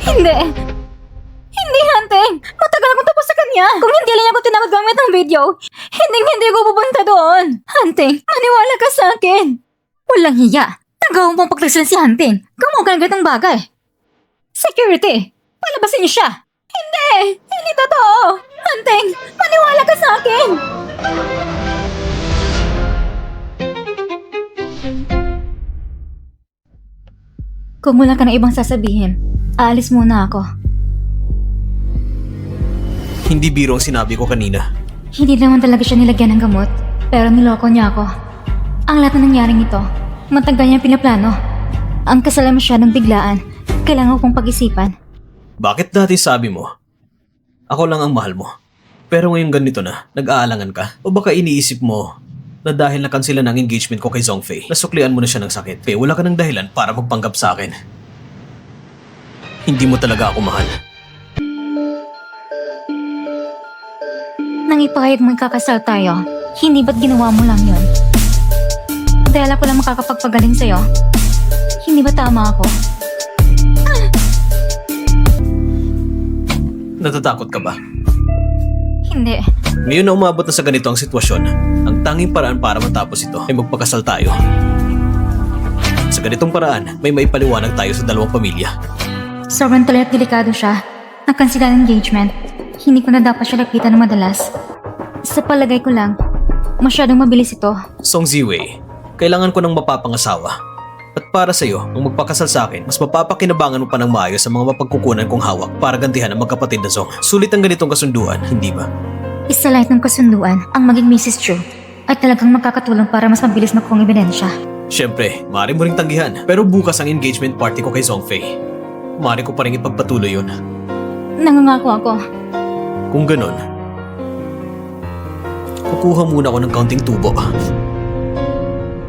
Hindi. Hindi, Hunting. Matagal akong tapos sa kanya. Kung hindi lang ako tinawag gamit ng video, hindi ako pupunta doon. Hunting, maniwala ka sa akin. Walang hiya. Nagawa mong pagtaksilan si Hunting. Gumawa ka ng ganitong bagay. Security, palabasin niyo siya. Hindi! Hindi totoo! Hunting, maniwala ka sa akin! Kung wala ka na ibang sasabihin, aalis muna ako. Hindi biro ang sinabi ko kanina. Hindi naman talaga siya nilagyan ng gamot, pero niloko niya ako. Ang lahat na nangyaring ito, matagal niya pinaplano. Ang kasal ay masyadong biglaan, kailangan kong pag-isipan. Bakit dati sabi mo, ako lang ang mahal mo? Pero ngayon ganito na, nag-aalangan ka? O baka iniisip mo na dahil nakansila ng engagement ko kay Zhongfei, nasuklian mo na siya ng sakit, kaya wala ka ng dahilan para magpanggap sa akin. Hindi mo talaga ako mahal. Nang ipahayag mo ikakasal tayo, hindi ba't ginawa mo lang yun? Dahil ako lang makakapagpagaling sa'yo, hindi ba tama ako? Natatakot ka ba? Hindi. Ngayon na umabot na sa ganito ang sitwasyon, ang tanging paraan para matapos ito ay magpakasal tayo. Sa ganitong paraan, may maipaliwanag tayo sa dalawang pamilya. Sobrang tuloy at delikado siya. Nagkansila ng engagement. Hindi ko na dapat siya lapitan ng madalas. Sa palagay ko lang, masyadong mabilis ito. Song Ziwei, kailangan ko ng mapapangasawa. At para sa'yo, ang magpakasal sa akin, mas mapapakinabangan mo pa ng maayos sa mga mapagkukunan kong hawak para gantihan ang magkapatid na Zong. Sulit ang ganitong kasunduan, hindi ba? Isa lahat ng kasunduan ang maging Mrs. Chu at talagang makakatulong para mas mabilis makuha ang ebidensya. Siyempre, maaari mo ring tanggihan. Pero bukas ang engagement party ko kay Zhongfei. Maaari ko pa rin ipagpatuloy yun. Nangangako ako. Kung ganon, kukuha muna ako ng kaunting tubo.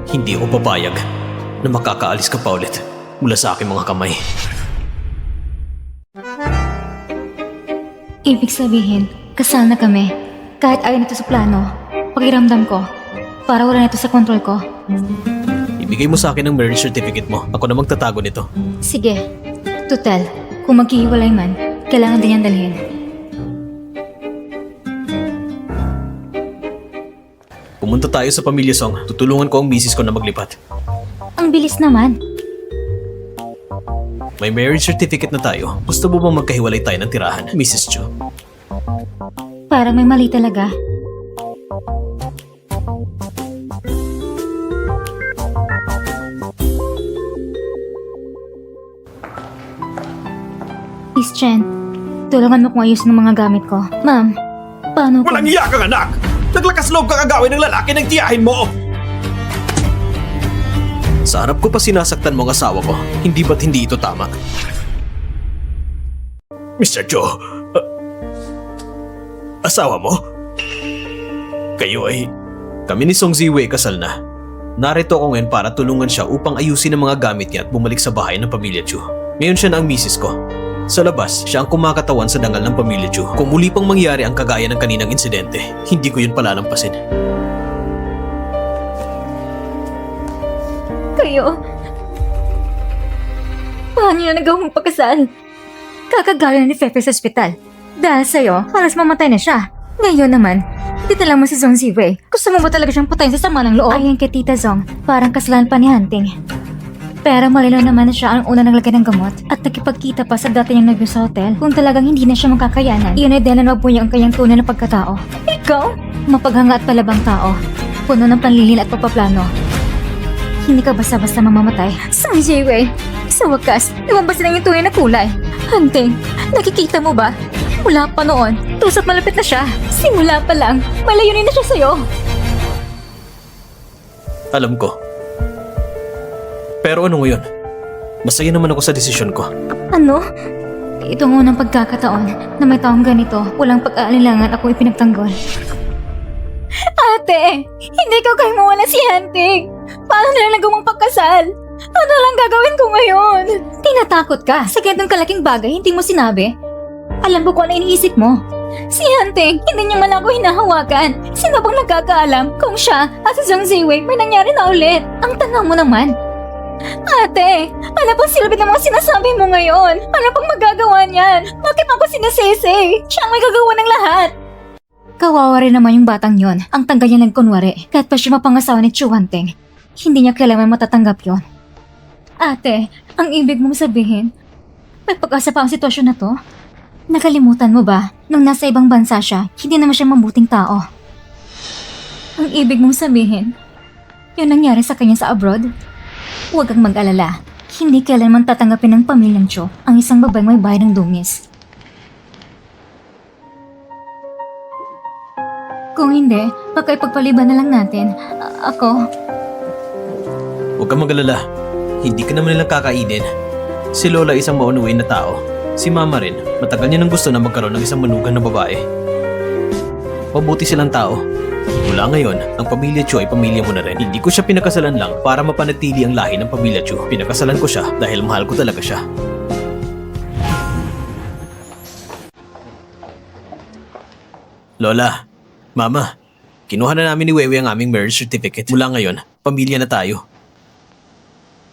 Hindi ako papayag na makakaalis ka pa ulit mula sa aking mga kamay. Ibig sabihin, kasal na kami. Kahit ayaw nito sa plano, pakiramdam ko, para wala nito sa kontrol ko. Ibigay mo sa akin ang marriage certificate mo. Ako na magtatago nito. Sige, tutal, kung maghihiwalay man, kailangan din yan dalhin. Pumunta tayo sa Pamilya Song. Tutulungan ko ang misis ko na maglipat. Ang bilis naman. May marriage certificate na tayo. Gusto mo bang magkahiwalay tayo ng tirahan, Mrs. Chu? Parang may mali talaga. Miss Chen, tulungan mo kong ayusin ang mga gamit ko. Ma'am, paano ko... Walang iya kang anak! Naglakas loob kang agawin ng lalaki ng tiyahin mo! Sa harap ko pa sinasaktan mo ang asawa ko. Hindi ba't hindi ito tama? Mr. Joe, asawa mo? Kayo ay... Kami ni Song Ziwei kasal na. Narito ako ngayon para tulungan siya upang ayusin ang mga gamit niya at bumalik sa bahay ng pamilya Chu. Ngayon siya na ang misis ko. Sa labas, siya ang kumakatawan sa dangal ng pamilya Chu. Kung muli pang mangyari ang kagaya ng kaninang insidente, hindi ko yun palalampasin. Kayo? Paano niyo nagawang pagkasal? Kakagaling ni Fefe sa ospital. Dahil sa'yo, halos mamatay na siya. Ngayon naman, ditala mo si Zong Ziwei. Gusto mo ba talaga siyang patayin sa sama ng loob? Ayon kay Tita Zong, parang kasalanan pa ni Hunting. Pero malinaw naman na siya ang una naglagay ng gamot at nakipagkita pa sa dati niyang nobyo sa hotel. Kung talagang hindi na siya makakayanan, iyon ay dahil na mabunyag ang kanyang tunay na pagkatao. Ikaw? Mapaghanga at palabang tao. Puno ng panlilin at pagpaplano. Hindi ka basta-basta mamamatay. Song Ziwei, Sa wakas, lumabas na yung tunay na kulay. Hunting, nakikita mo ba? Mula pa noon, tusot malapit na siya. Simula pa lang, may layunin na siya sa'yo. Alam ko. Pero ano ngayon? Masaya naman ako sa desisyon ko. Ano? Ito ang unang pagkakataon na may taong ganito, walang pag-aalilangan ako ipinagtanggol. Ate, hindi ko kayo mawala si Hunting. Paano nila nagawang pagkasal? Ano lang gagawin ko ngayon? Tinatakot ka sa ganitong kalaking bagay, hindi mo sinabi? Alam ko kung ano iniisip mo. Si Hunting, hindi niya man ako hinahawakan. Sino bang nagkakaalam kung siya at si Zhang Ziwei may nangyari na ulit? Ang tanong mo naman. Ate, ano pang silbi ng mga sinasabi mo ngayon? Ano pang magagawa niyan? Bakit mo ako sinisisi? Siya ang may gagawa ng lahat. Kawawa rin naman yung batang yon. Ang tangga niya nagkunwari. Kahit pa siya mapangasawa ni Chu Hunting, hindi niya kailangan matatanggap yon. Ate, ang ibig mong sabihin, may pag-asa pa ang sitwasyon na to? Nakalimutan mo ba, nung nasa ibang bansa siya, hindi naman siya mabuting tao. Ang ibig mong sabihin, yun nangyari sa kanya sa abroad? Huwag kang mag-alala. Hindi kailanman tatanggapin ng pamilyang Cho ang isang babaeng may bayad ng dungis. Kung hindi, baka ipagpaliban na lang natin. Ako, Huwag kang mag-alala. Hindi ka naman nilang kakainin. Si Lola isang maunuin na tao. Si Mama rin, matagal niya nang gusto na magkaroon ng isang manugang na babae. Mabuti silang tao. Mula ngayon, ang pamilya Chu ay pamilya mo na rin. Hindi ko siya pinakasalan lang para mapanatili ang lahi ng pamilya Chu. Pinakasalan ko siya dahil mahal ko talaga siya. Lola, Mama, kinuha na namin ni Wewe ang aming marriage certificate. Mula ngayon, pamilya na tayo.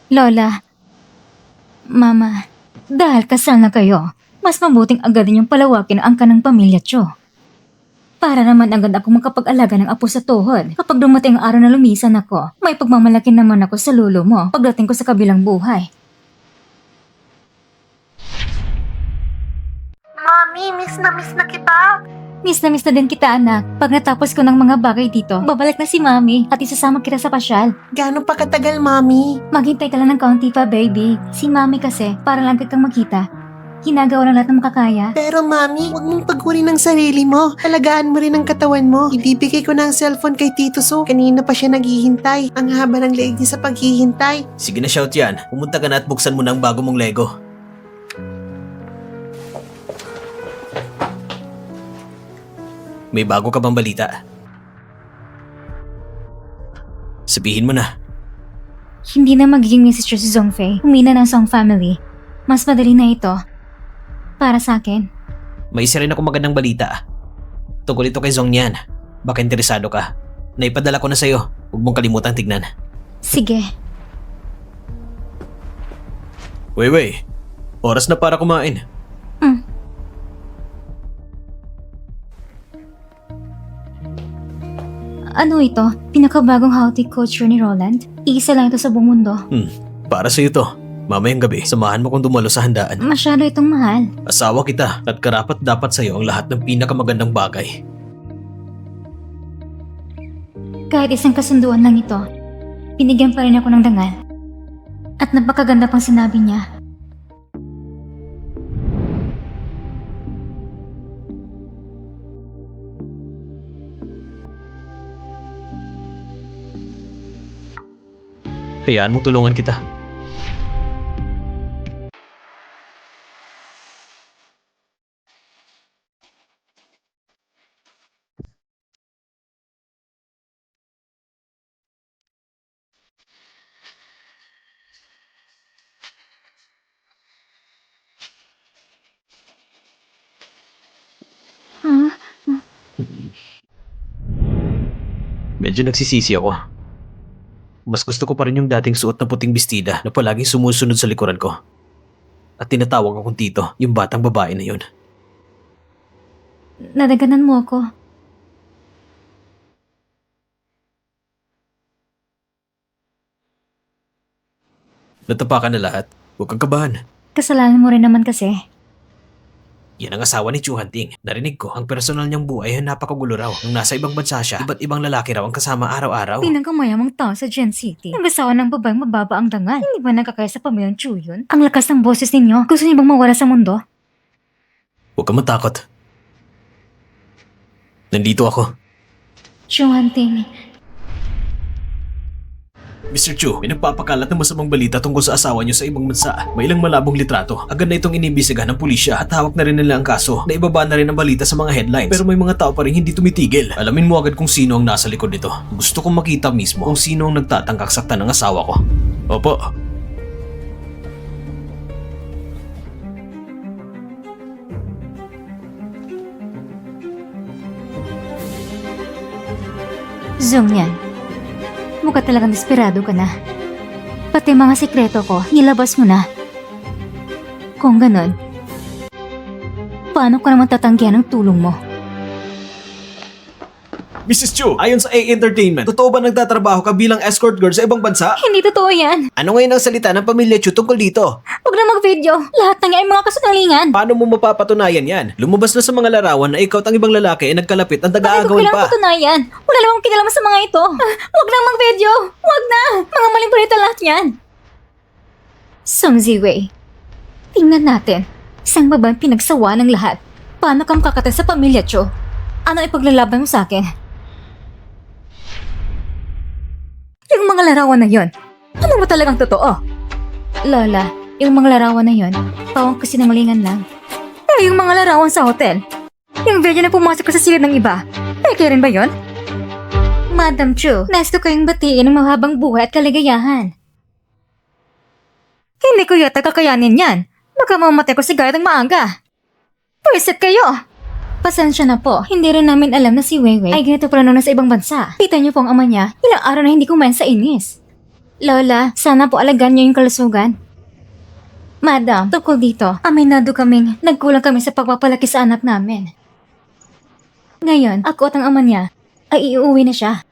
Lola, Mama, dahil kasal na kayo, mas mabuting agad ninyong palawakin ang kanang pamilya Cho. Para naman agad ako makapag-alaga ng apo sa tuhod. Kapag dumating ang araw na lumisan ako, may pagmamalaki naman ako sa lolo mo pagdating ko sa kabilang buhay. Mami, miss na kita. Miss na din kita, anak. Pag natapos ko ng mga bagay dito, babalik na si Mami at isasama kita sa pasyal. Gaano pa katagal, Mami? Maghintay ka lang ng kaunti pa, baby. Si Mami kasi, para lang kitang makita. Ginagawa ng lahat ng makakaya. Pero Mami, huwag mong paghuri ng sarili mo. Alagaan mo rin ang katawan mo. Ibibigay ko na ang cellphone kay Tito So. Kanina pa siya naghihintay. Ang haba ng leeg niya sa paghihintay. Sige na, shout yan. Pumunta ka na at buksan mo na ang bago mong Lego. May bago ka bang balita? Sabihin mo na. Hindi na magiging Mrs. si Zhongfei. Humina ng Song family. Mas madali na ito. Para sa akin. May isa rin ako magandang balita. Tungkol ito kay Zong Yan. Baka interesado ka. Naipadala ko na sa'yo. Huwag mong kalimutang tignan. Sige. Weiwei, oras na para kumain. Ano ito? Pinakabagong healthy culture ni Roland? Iisa lang ito sa buong mundo. Para sa'yo to. Mamayang gabi, samahan mo kong dumalo sa handaan. Masyado itong mahal. Asawa kita at karapat dapat sa'yo ang lahat ng pinakamagandang bagay. Kahit isang kasunduan lang ito, binigyan pa rin ako ng dangal. At napakaganda pang sinabi niya. Hayaan mo tulungan kita. Medyo nagsisisi ako. Mas gusto ko pa rin yung dating suot na puting bestida na palaging sumusunod sa likuran ko. At tinatawag akong Tito, yung batang babae na yun. Nadaganan mo ako. Natapakan na lahat. Huwag kang kabahan. Kasalanan mo rin naman kasi. Yan ang asawa ni Chu Hanting. Narinig ko, ang personal niyang buhay ay napakagulo raw. Nung nasa ibang bansa siya, iba't ibang lalaki raw ang kasama araw-araw. Pinangkamayamang tao sa Gen City. Ang asawa ng babaeng mababa ang dangal. Hindi ba nagkakaya sa pamilyang Chu yun? Ang lakas ng boses ninyo. Gusto niyo bang mawala sa mundo? Huwag ka matakot. Nandito ako. Chu Hanting, Mr. Chu, may nagpapakalat ng masamang balita tungkol sa asawa niyo sa ibang bansa. May ilang malabong litrato. Agad na itong inimbisigahan ng pulisya at hawak na rin nila ang kaso. Naibaba na rin ang balita sa mga headlines. Pero may mga tao pa rin hindi tumitigil. Alamin mo agad kung sino ang nasa likod nito. Gusto kong makita mismo kung sino ang nagtatangkak saktan ng asawa ko. Opo. Zong yan. Mukha talagang desperado ka na. Pati mga sekreto ko, nilabas mo na. Kung ganon, paano ko naman tatanggihan ang tulong mo? Mrs. Chu, ayon sa A Entertainment, totoo ba nagtatrabaho ka bilang escort girl sa ibang bansa? Hindi totoo yan. Ano ngayon ang salita ng pamilya Chu tungkol dito? Huwag na mag-video. Lahat ng yan ay mga kasinungalingan. Paano mo mapapatunayan yan? Lumabas na sa mga larawan na ikaw at ang ibang lalaki ay nagkalapit at Bakit ko nag-aagawin kailangan pa. patunayan? Wala namang kinalaman sa mga ito. Huwag na mag-video. Huwag na. Mga maling balita lahat yan. Song Ziwei, tingnan natin. Isang babaeng pinagsawa ng lahat. Paano kang kakatan sa pamilya, Cho? Ano ipaglalaban mo sa akin? Yung mga larawan na yon, ano ba talagang totoo? Lola, yung mga larawan na yon, pawang kasinungalingan lang. Eh, yung mga larawan sa hotel, yung video na pumasok ka sa silid ng iba, peke rin ba yon? Madam Chu, nais ko kayong batiin ng mahabang buhay at kaligayahan. Hindi ko yata kakayanin yan. Baka mamatay ko sa gayat ng maaga. Pwisit kayo! Pasensya na po, hindi rin namin alam na si Weiwei ay ganito pala nung nasa ibang bansa. Kita niyo po ang ama niya, ilang araw na hindi kumain sa inis. Lola, sana po alagaan niyo yung kalusugan. Madam, tungkol dito, aminado kaming nagkulang kami sa pagpapalaki sa anak namin. Ngayon, ako at ang ama niya ay iuwi na siya.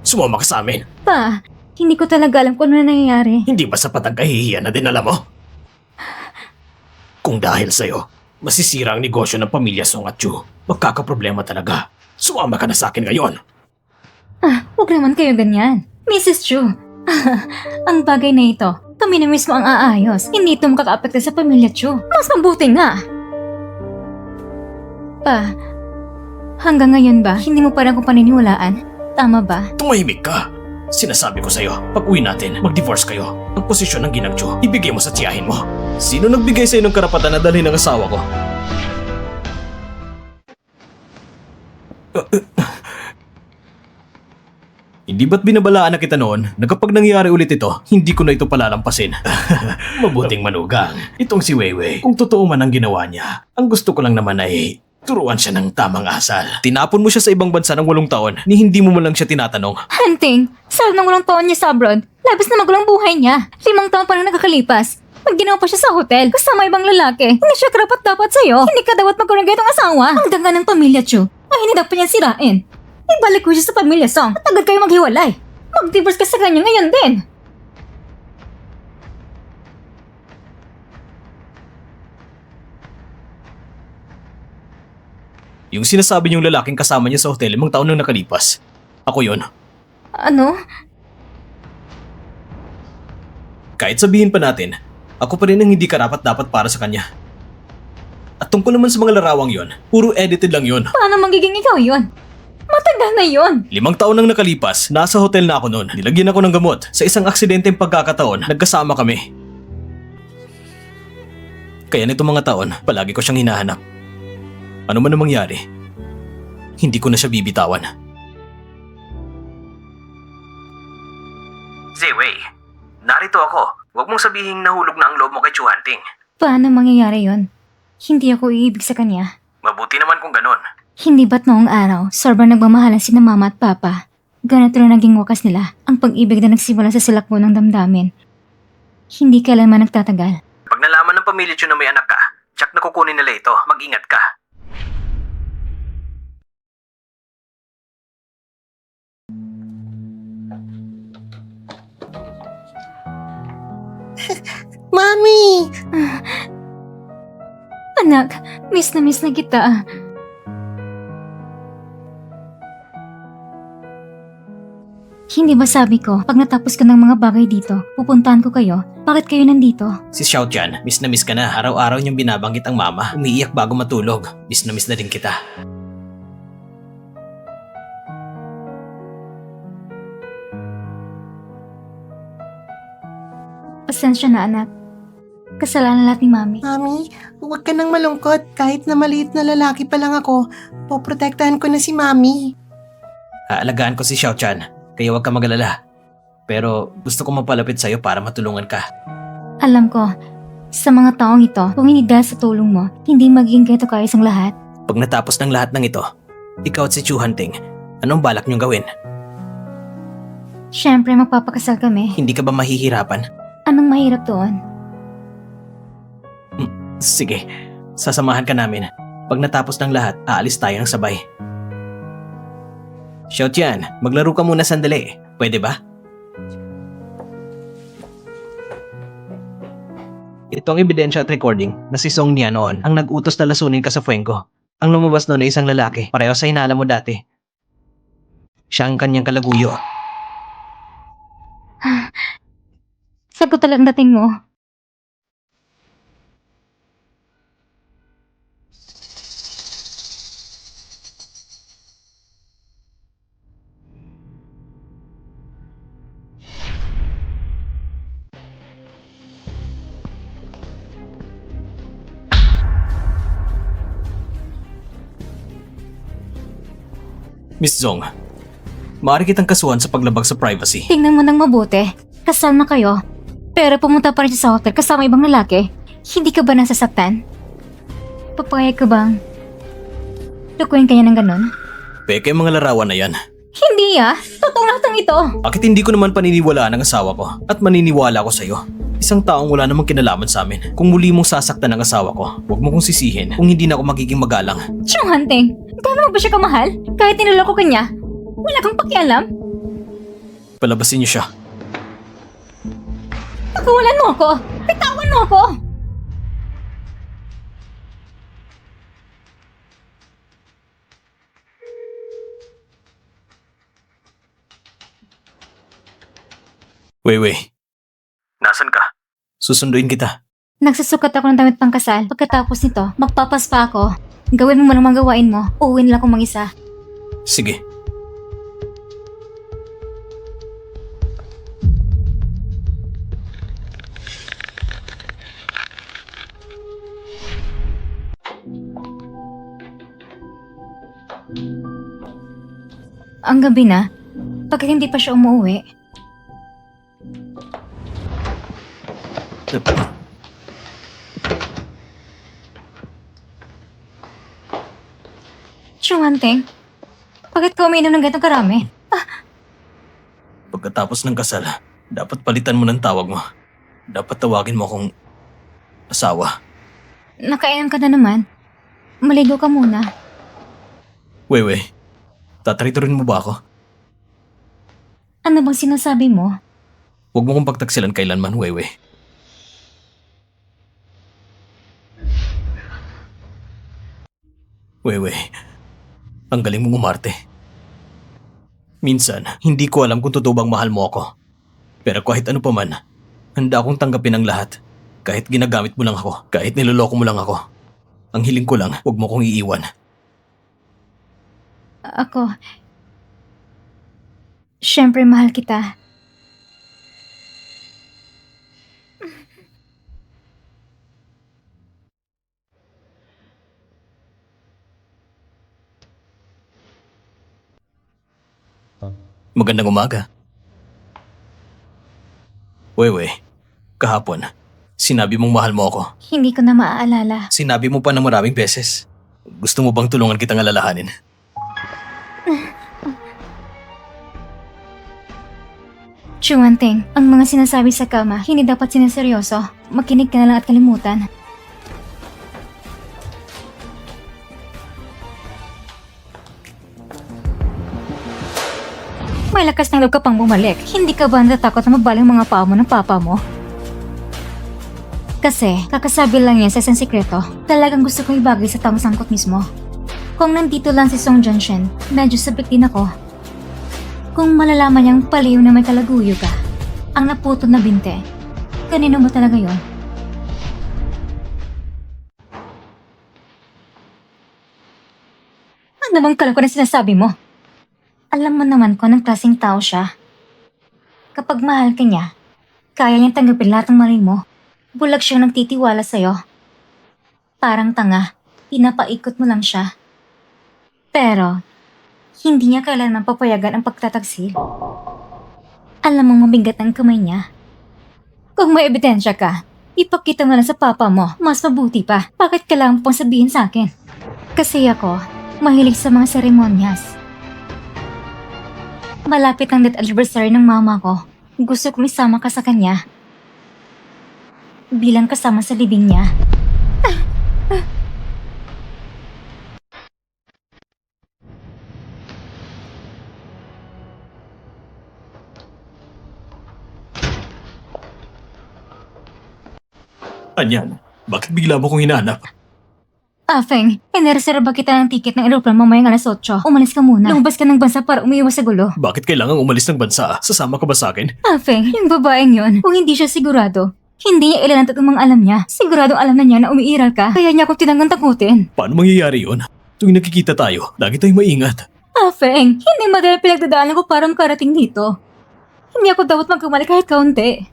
Sumama ka sa amin. Pa, hindi ko talaga alam kung ano na nangyayari. Hindi ba sapat ang kahihiyan na dinala mo? Kung dahil sa'yo, masisira ang negosyo ng pamilya Song at Chu. Magkakaproblema talaga. Sumama ka na sa akin ngayon. Huwag naman kayo ganyan. Mrs. Chu, ang bagay na ito, kami na mismo ang aayos. Hindi ito makakaapekto sa pamilya Chu. Mas mabuti nga. Pa, hanggang ngayon ba, hindi mo parang kung paniniwalaan? Tama ba? Tumahimik ka. Sinasabi ko sa'yo, pag uwi natin, mag-divorce kayo. Ang posisyon ng ginang Chu, ibigay mo sa tiyahin mo. Sino nagbigay sa'yo ng karapatan na dalhin ang asawa ko? Hindi ba't binabalaan na kita noon na kapag nangyari ulit ito, hindi ko na ito palalampasin? Mabuting manugang. Itong si Weiwei, kung totoo man ang ginawa niya, ang gusto ko lang naman ay turuan siya ng tamang asal. Tinapon mo siya sa ibang bansa ng 8 taon ni hindi mo man lang siya tinatanong. Hunting, sa nang walang taon niya sa abroad, labis na magulang buhay niya. 5 taon pa na nagkakalipas. Mag-ginawa pa siya sa hotel, kasama ibang lalaki. Hindi siya karapat-dapat sa'yo. Hindi ka dapat magkaroon ganitong asawa. Ang danga ng pamilya, Chu, ay hindi dapat niyan sirain. Ibalik ko siya sa pamilya, Song, at agad kayo maghiwalay. Mag-divorce ka sa kanya ngayon din. Yung sinasabi niyong lalaking kasama niya sa hotel 5 taon nang nakalipas. Ako yon. Ano? Kahit sabihin pa natin, ako pa rin ang hindi karapat-dapat para sa kanya. At tungkol naman sa mga larawang yon, puro edited lang yon. Paano magiging ikaw yun? Matagal na yun. 5 taon nang nakalipas, nasa hotel na ako noon. Nilagyan ako ng gamot. Sa isang aksidenteng pagkakataon, nagkasama kami. Kaya nitong mga taon, palagi ko siyang hinahanap. Ano man ang mangyari, hindi ko na siya bibitawan. Ziwei, narito ako. Huwag mong sabihing nahulog na ang loob mo kay Chu Hanting. Paano mangyayari yun? Hindi ako iibig sa kanya. Mabuti naman kung ganon. Hindi ba't noong araw, sobrang nagmamahalan sina mama at papa? Ganito na naging wakas nila, ang pag-ibig na nagsimula sa silakbo ng damdamin. Hindi kailanman nagtatagal. Pag nalaman ng pamilya Chu na may anak ka, tsak na kukunin nila ito. Mag-ingat ka. Mami! Anak, miss na kita. Hindi ba sabi ko, pag natapos ko ng mga bagay dito, pupuntahan ko kayo? Bakit kayo nandito? Si Xiaotian, miss na miss ka na. Araw-araw niyang binabanggit ang mama. Umiiyak bago matulog. Miss na din kita. Pasensya na, anak. Kasalanan lahat ni Mami. Mami, huwag ka nang malungkot. Kahit na maliit na lalaki pa lang ako, poprotektahan ko na si Mami. Aalagaan ko si Xiaotian, kaya huwag ka magalala. Pero gusto ko mapalapit sa'yo para matulungan ka. Alam ko, sa mga taong ito, kung hindi dahil sa tulong mo, hindi magiging ganito kaayos ang lahat. Pag natapos ng lahat ng ito, ikaw at si Chu Hanting, anong balak niyong gawin? Siyempre, magpapakasal kami. Hindi ka ba mahihirapan? Anong mahirap doon? Sige, sasamahan ka namin. Pag natapos ng lahat, aalis tayo ng sabay. Xiaotian, maglaro ka muna sandali. Pwede ba? Ito ang ebidensya at recording na si Song Nia noon ang nag-utos na lasunin ka sa Fuego. Ang lumabas noon ay isang lalaki, pareho sa hinala mo dati. Siya ang kanyang kalaguyo. Sagot talagang dating mo. Miss Zong, maaari kitang kasuhan sa paglabag sa privacy. Tingnan mo nang mabuti. Kasal na kayo. Pero pumunta pa rin siya sa hotel kasama ibang lalaki. Hindi ka ba nasasaktan? Papayag ka bang lukuin kanya ng ganon? Peke ang mga larawan na yan. Hindi Totoo lahat ng ito. Bakit hindi ko naman paniniwalaan ang asawa ko at maniniwala ko sa'yo? Isang taong wala namang kinalaman sa amin. Kung muli mong sasaktan ang asawa ko, huwag mo kong sisihin kung hindi na ako magiging magalang. Chung Hanting, gano'n mo ba siya kamahal? Kahit niloloko ka niya, wala kang pakialam? Palabasin niyo siya. Pagkawalan mo ako! Bitawan mo ako! Weiwei. Nasaan ka? Susunduin kita. Nagsusukat ako ng damit pangkasal. Pagkatapos nito, magpapaspa ako. Gawin mo man ang mga gawain mo, uuwi na lang akong mag-isa. Sige. Ang gabi na, pagka hindi pa siya umuwi, Chung Hanting, bakit ka umiinom ng ganitong karami? Pagkatapos ng kasal, dapat palitan mo ng tawag mo. Dapat tawagin mo akong asawa. Nakainom ka na naman. Maligo ka muna. Weiwei, tatariturin mo ba ako? Ano bang sinasabi mo? Huwag mo kong pagtaksilan kailanman, Weiwei. Weiwei, ang galing mong umarte. Minsan, hindi ko alam kung totoo bang mahal mo ako. Pero kahit ano pa man, handa akong tanggapin ang lahat. Kahit ginagamit mo lang ako, kahit niloloko mo lang ako. Ang hiling ko lang, huwag mo kong iiwan. Ako, syempre mahal kita. Magandang umaga. Weiwei, kahapon, sinabi mong mahal mo ako. Hindi ko na maaalala. Sinabi mo pa ng maraming beses. Gusto mo bang tulungan kitang alalahanin? Chung Hanting, ang mga sinasabi sa kama, hindi dapat sinaseryoso. Makinig ka na lang at kalimutan. May lakas ng loob ka pang bumalik. Hindi ka ba natatakot na mabaling mga paa mo ng papa mo? Kasi, kakasabi lang yan sa isang sikreto. Talagang gusto kong ibagay sa taong sangkot mismo. Kung nandito lang si Song Junshin, medyo sabik din ako. Kung malalaman niyang paliw na may kalaguyo ka, ang naputol na binte, kanino mo talaga yon? Ano bang kalako na sinasabi mo? Alam mo naman kung anong klaseng tao siya. Kapag mahal ka niya, kaya niyang tanggapin lahat ng mali mo. Bulag siyang nagtitiwala sa'yo. Parang tanga, pinapaikot mo lang siya. Pero, hindi niya kailanman papayagan ang pagtatagsil. Alam mong mabigat ang kamay niya. Kung may ebidensya ka, ipakita mo lang sa papa mo. Mas mabuti pa. Bakit kailangan mo pang sabihin sa akin? Kasi ako, mahilig sa mga seremonyas. Malapit ang death anniversary ng mama ko. Gusto kong isama ka sa kanya. Bilang kasama sa libing niya. Anyan, bakit bigla mo kong hinahanap? Feng, inireserba kita ng tiket ng aeroplano mamayang alas 8. Umalis ka muna. Lumabas ka ng bansa para umiiwas sa gulo. Bakit kailangang umalis ng bansa? Sasama ka ba sa akin? Feng, yung babaeng yon, kung hindi siya sigurado, hindi niya ilan ang mga alam niya. Siguradong alam na niya na umiiral ka, kaya niya ako tinanggang takutin. Paano mangyayari yun? Tuwing nakikita tayo, lagi tayong maingat. Feng, hindi madali pinagdadaanan ko para makarating dito. Hindi ako dapat magkamali kahit kaunti.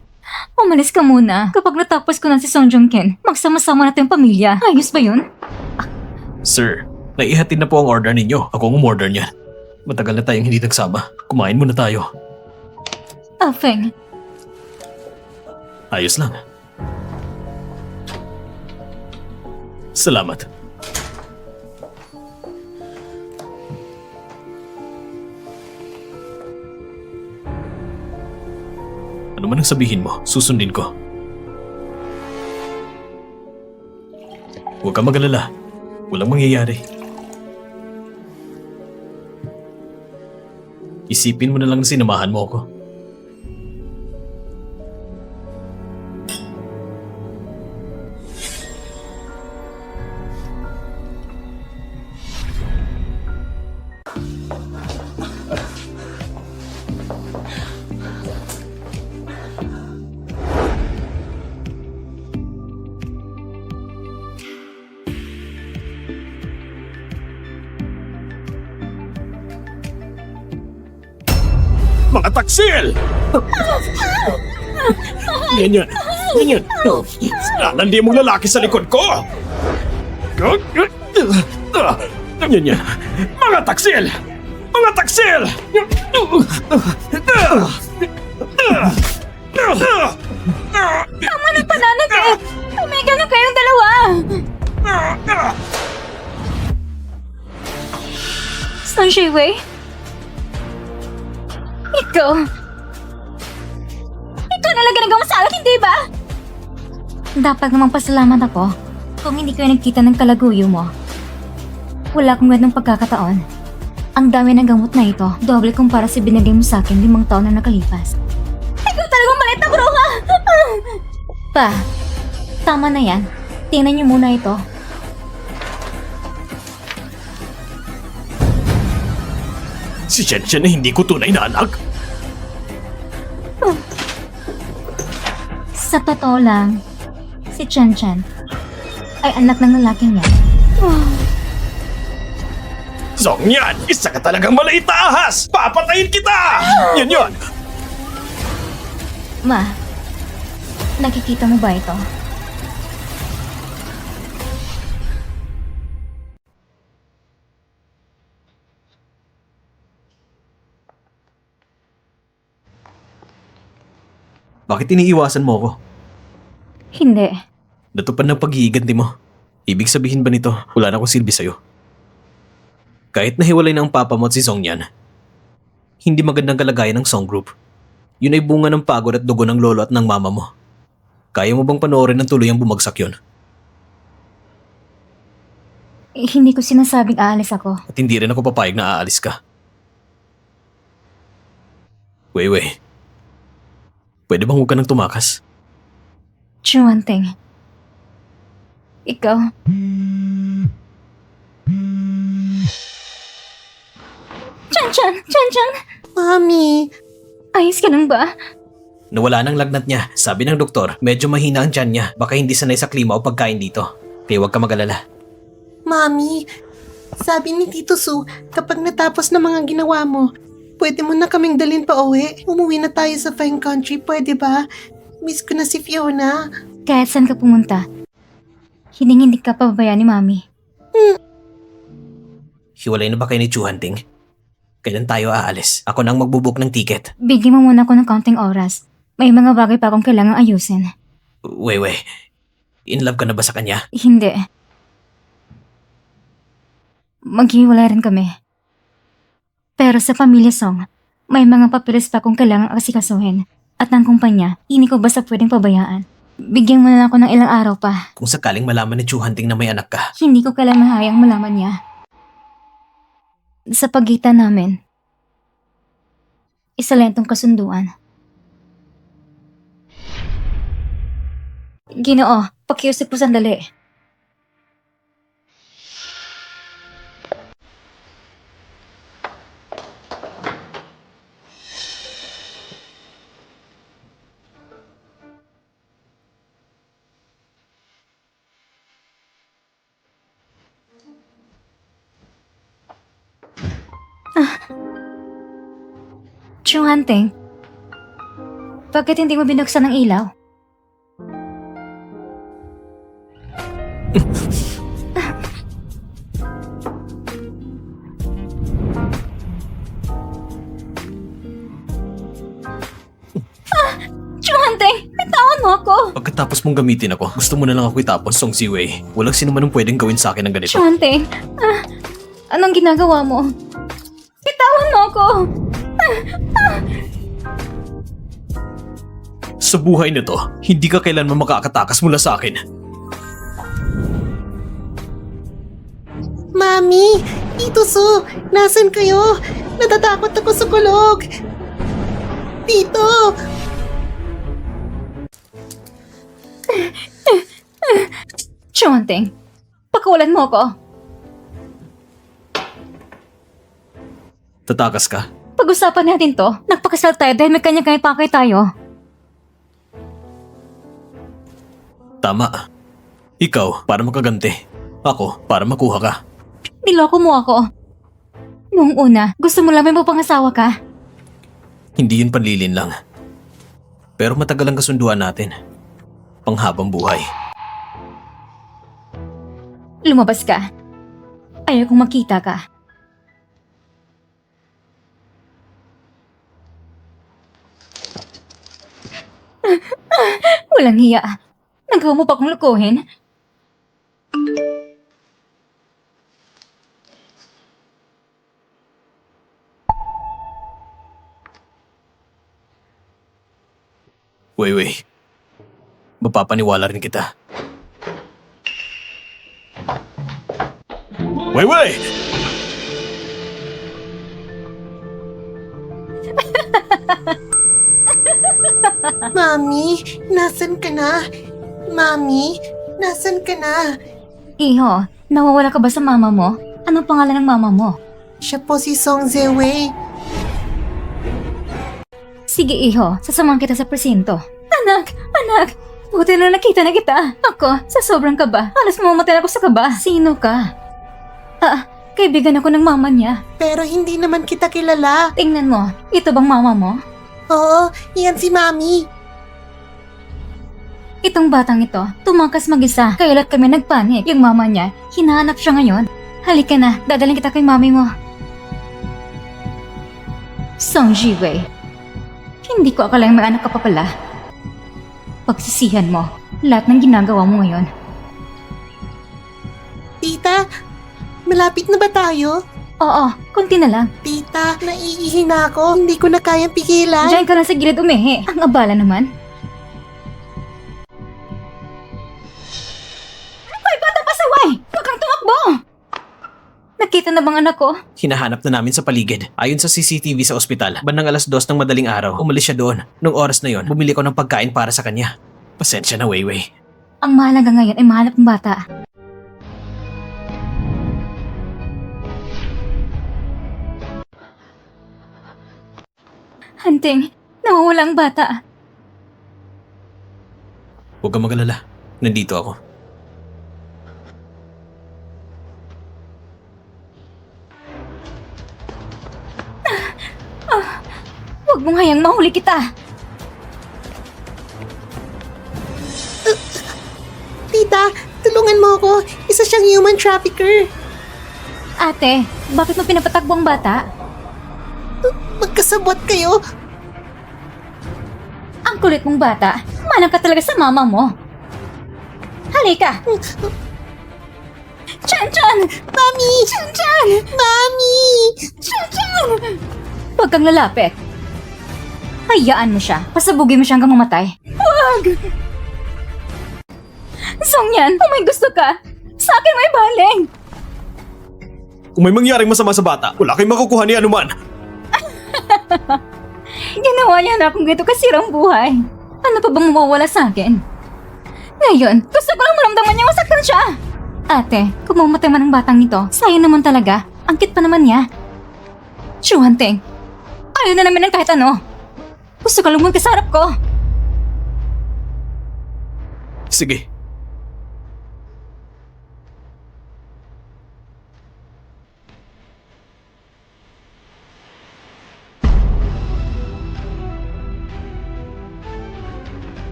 Umalis ka muna. Kapag natapos ko na si Song Joong-kin, magsama-sama natin yung pamilya. Ayos ba yun? Sir, naihatid na po ang order ninyo. Ako ang umorder niya. Matagal na tayong hindi nagsama. Kumain muna tayo. Feng, Ayos lang. Salamat. Ano man ang sabihin mo, susundin ko. Huwag kang mag-alala. Walang mangyayari. Isipin mo na lang na sinamahan mo ako. Mga taksil! Ganyan. Ganyan. Nalandi mong lalaki sa likod ko! Ganyan. Mga taksil! Mga taksil! tama na pananakit! Tumigil na kayong dalawa! Saan Shiwei? Ikaw nalang ginagawa sa akin, hindi ba? Dapat namang pasalamat ako kung hindi kayo nagkita ng kalaguyo mo. Wala akong ganong pagkakataon. Ang dami ng gamot na ito, doble kumpara sa binigay mo sa akin 5 taon na nakalipas. Ikaw talagang malit na bruha! Pa, tama na yan. Tingnan niyo muna ito. Si Chen Chen na hindi ko tunay na anak. Sa totoo lang, si Chen Chen ay anak ng lalaking yan. Song yan! Isa ka talagang maliit na ahas! Papatayin kita! Yan yun! Ma, nakikita mo ba ito? Bakit iniiwasan mo ako? Hindi. Natupad ng paghihiganti mo. Ibig sabihin ba nito, wala na akong silbi sa'yo? Kahit nahiwalay na ang papa mo at si Song Yan, hindi magandang kalagayan ng Song Group. Yun ay bunga ng pagod at dugo ng lolo at ng mama mo. Kaya mo bang panoorin ng tuluyang bumagsak yun? Hindi ko sinasabing aalis ako. At hindi rin ako papayag na aalis ka. Wei, pwede bang huwag ka nang tumakas? Chuanteng, Ikaw? Chan! Mami, Ayos ka lang ba? Nawala ng lagnat niya. Sabi ng doktor, medyo mahina ang tiyan niya. Baka hindi sanay sa klima o pagkain dito. Kaya huwag ka mag-alala. Mami, sabi ni Tito Su, kapag natapos na mga ginawa mo, pwede mo na kaming dalhin pa uwi. Umuwi na tayo sa fine country, pwede ba? Miss ko na si Fiona. Kahit saan ka pumunta, hindi ka pababayaan ni Mami. Hiwalay na ba kayo ni Chu Hunting? Kailan tayo aalis? Ako nang magbubuk ng ticket. Bigyan mo muna ako ng kaunting oras. May mga bagay pa akong kailangang ayusin. Wait. In love ka na ba sa kanya? Hindi. Maghiwalay rin kami. Pero sa Pamilya Song, may mga papeles pa akong kailangang asikasuhin. At ang kumpanya, hindi ko basta pwedeng pabayaan. Bigyan mo na ako ng ilang araw pa. Kung sakaling malaman ni Chu Hunting na may anak ka, Hindi ko kailangang mahayang malaman niya. Sa pagitan namin, isa lang itong kasunduan. Ginoo, pakiusap po sandali. Chu Hunting, bakit hindi mo binuksan ng ilaw? Chu Hunting, bitawan mo ako! pagkatapos mong gamitin ako, gusto mo na lang ako itapon, Song Ziwei. Walang sino man ang pwedeng gawin sa akin ng ganito. Chu Hunting, anong ginagawa mo? Bitawan mo ako! Sa buhay na to, hindi ka kailanman makakatakas mula sa akin. Mami, Tito Su, nasan kayo? Natatakot ako sa kulog. Tito! Chu Hunting, pakawalan mo ako. Tatakas ka? Pag-usapan natin to. Nagpakasal tayo dahil may kanya-kanya pakay tayo. Tama. Ikaw, para makaganti. Ako, para makuha ka. Niloko mo ako. Noong una, gusto mo lang may mapangasawa ka. Hindi yun panlilin lang. Pero matagal ang kasunduan natin. Panghabang buhay. Lumabas ka. Ayaw kong makita ka. Walang hiya. Nagawa mo pa kong lukuhin? Wait. Mapapaniwala rin kita. Wait! Mami, nasan ka na? Mami, nasan ka na? Iho, nawawala ka ba sa mama mo? Anong pangalan ng mama mo? Siya po si Song Ziwei. Sige Iho, sasamahan kita sa presinto. Anak! Buti na nakita na kita. Ako, sa sobrang kaba. Halos mamamatay ako sa kaba. Sino ka? Kaibigan ako ng mama niya. Pero hindi naman kita kilala. Tingnan mo, ito bang mama mo? Oo, yan si Mami. Itong batang ito, tumakas mag-isa. Kaya't kami nagpanik. Yung mama niya, hinahanap siya ngayon. Halika na, dadaling kita kay mami mo. Song Jiwei, hindi ko akalang may anak ka pa pala. Pagsisihan mo, lahat ng ginagawa mo ngayon. Tita, malapit na ba tayo? Oo, konti na lang. Tita, naiihi na ako. Hindi ko na kayang pigilan. Diyan ka lang sa gilid umihi. Ang abala naman. Hoy, bata pasaway! Huwag kang tumakbo! Nakita na bang anak ko? Hinahanap na namin sa paligid. Ayon sa CCTV sa ospital, bandang 2:00 ng madaling araw, umalis siya doon. Nung oras na yon, bumili ko ng pagkain para sa kanya. Pasensya na, Weiwei. Ang mahalaga ngayon ay mahanap ng bata. Hunting, nawawala ang bata. Huwag kang mag-alala. Nandito ako. Huwag mong hayang mahuli kita. Tita, tulungan mo ako. Isa siyang human trafficker. Ate, bakit mo pinapatakbo ang bata? Magkasabot kayo. Ang kulit mong bata. Manang ka talaga sa mama mo. Halika! Chan-chan! Mami! Chan-chan! Mami! Chan-chan! Huwag kang lalapit. Hayaan mo siya. Pasabugin mo siya hanggang mamatay. Huwag! Songyan, kung may gusto ka, sa akin may baling! Kung may mangyaring masama sa bata, wala kayong makukuha ni anuman. Ginawa niya na akong gito kasirang buhay. Ano pa bang mawawala sa akin? Ngayon, gusto ko lang maramdaman niya masaktan siya. Ate, kung mamatay man ang batang ito, sayang naman talaga. Ang cute pa naman niya. Chuanteng, ayaw na namin ng kahit ano. Gusto ko lumulog sa harap ko. Sige.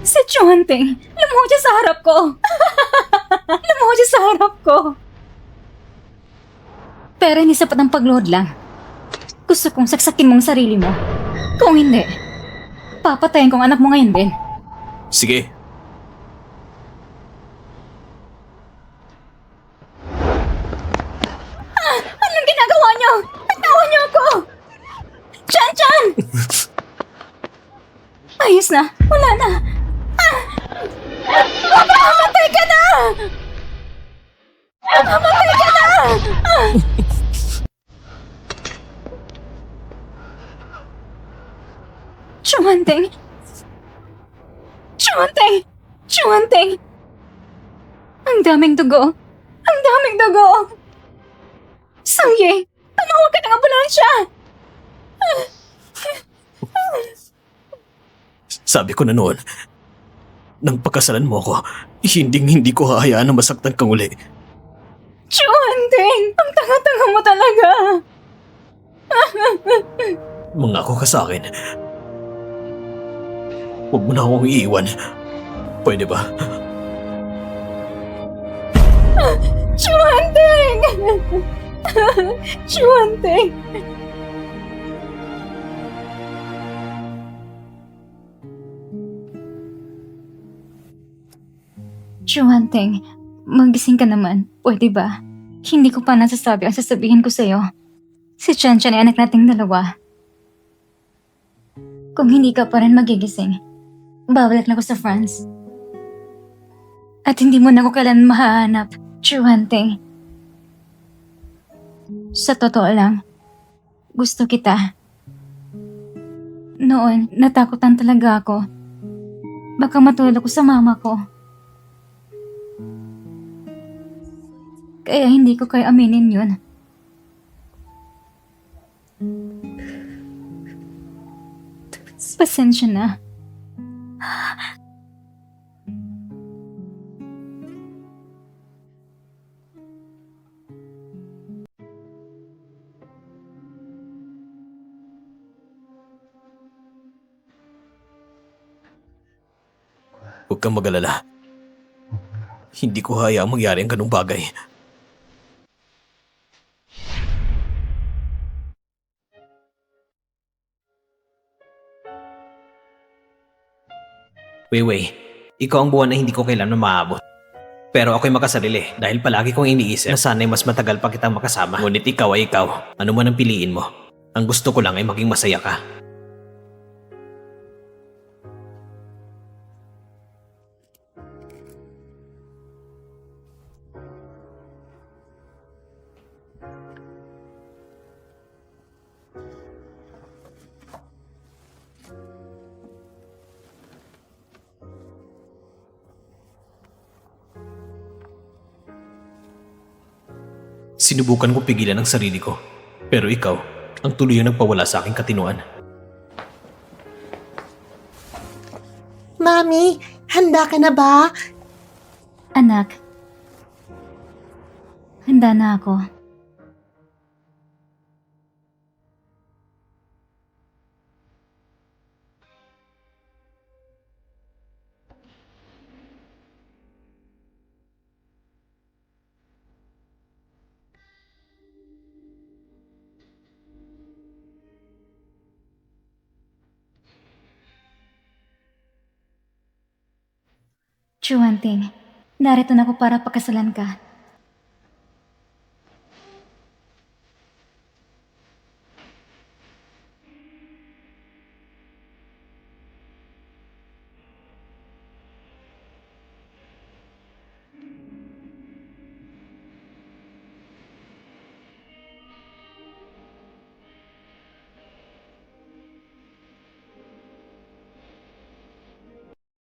Si Chuanteng, lumuhod siya sa harap ko. Lumuhod siya sa harap ko. Pero hindi sapat ang pagluhod lang. Gusto kong saksakin mo ang sarili mo. Kung hindi, papatayin kong anak mo ngayon din. Sige. Anong ginagawa niyo? Bitawan niyo ako! Chan-chan! Ayos na. Wala na. Mamatay ka na! Mamatay ka na! Chuanteng! Chuanteng! Chuanteng! Ang daming dugo! Ang daming dugo! Sangye! Tumawag ka ng ambulansya! Sabi ko na noon, nang pagkasalan mo ako, hindi ko hahayaan na masaktan kang uli. Chuanteng! Ang tanga-tanga mo talaga! Mangako ka sa akin. Huwag mo na akong iiwan. Pwede ba? Chuanteng! Chuanteng! Chuanteng, magising ka naman. Pwede ba? Hindi ko pa nasasabi ang sasabihin ko sa'yo. Si Chanchan ay anak nating dalawa. Kung hindi ka pa rin magigising, babalik na ako sa France. At hindi mo na ako kailan mahahanap, Chuanteng. Sa totoo lang, gusto kita. Noon, natakutan talaga ako. Baka matulog ko sa mama ko. Kaya hindi ko kaya aminin yun. Pasensya na. Huwag kang mag-alala. Hindi ko hayaang mangyari ang ganung bagay. Weiwei, ikaw ang buwan na hindi ko kailanman maabot. Pero ako'y makasarili dahil palagi kong iniisip na sana'y mas matagal pa kitang makasama. Ngunit ikaw ay ikaw. Ano man ang piliin mo. Ang gusto ko lang ay maging masaya ka. Sinubukan kong pigilan ang sarili ko. Pero ikaw, ang tuluyang nagpawala sa aking katinuan. Mami, handa ka na ba? Anak, handa na ako. Chuanting, narito na ako para pakasalan ka.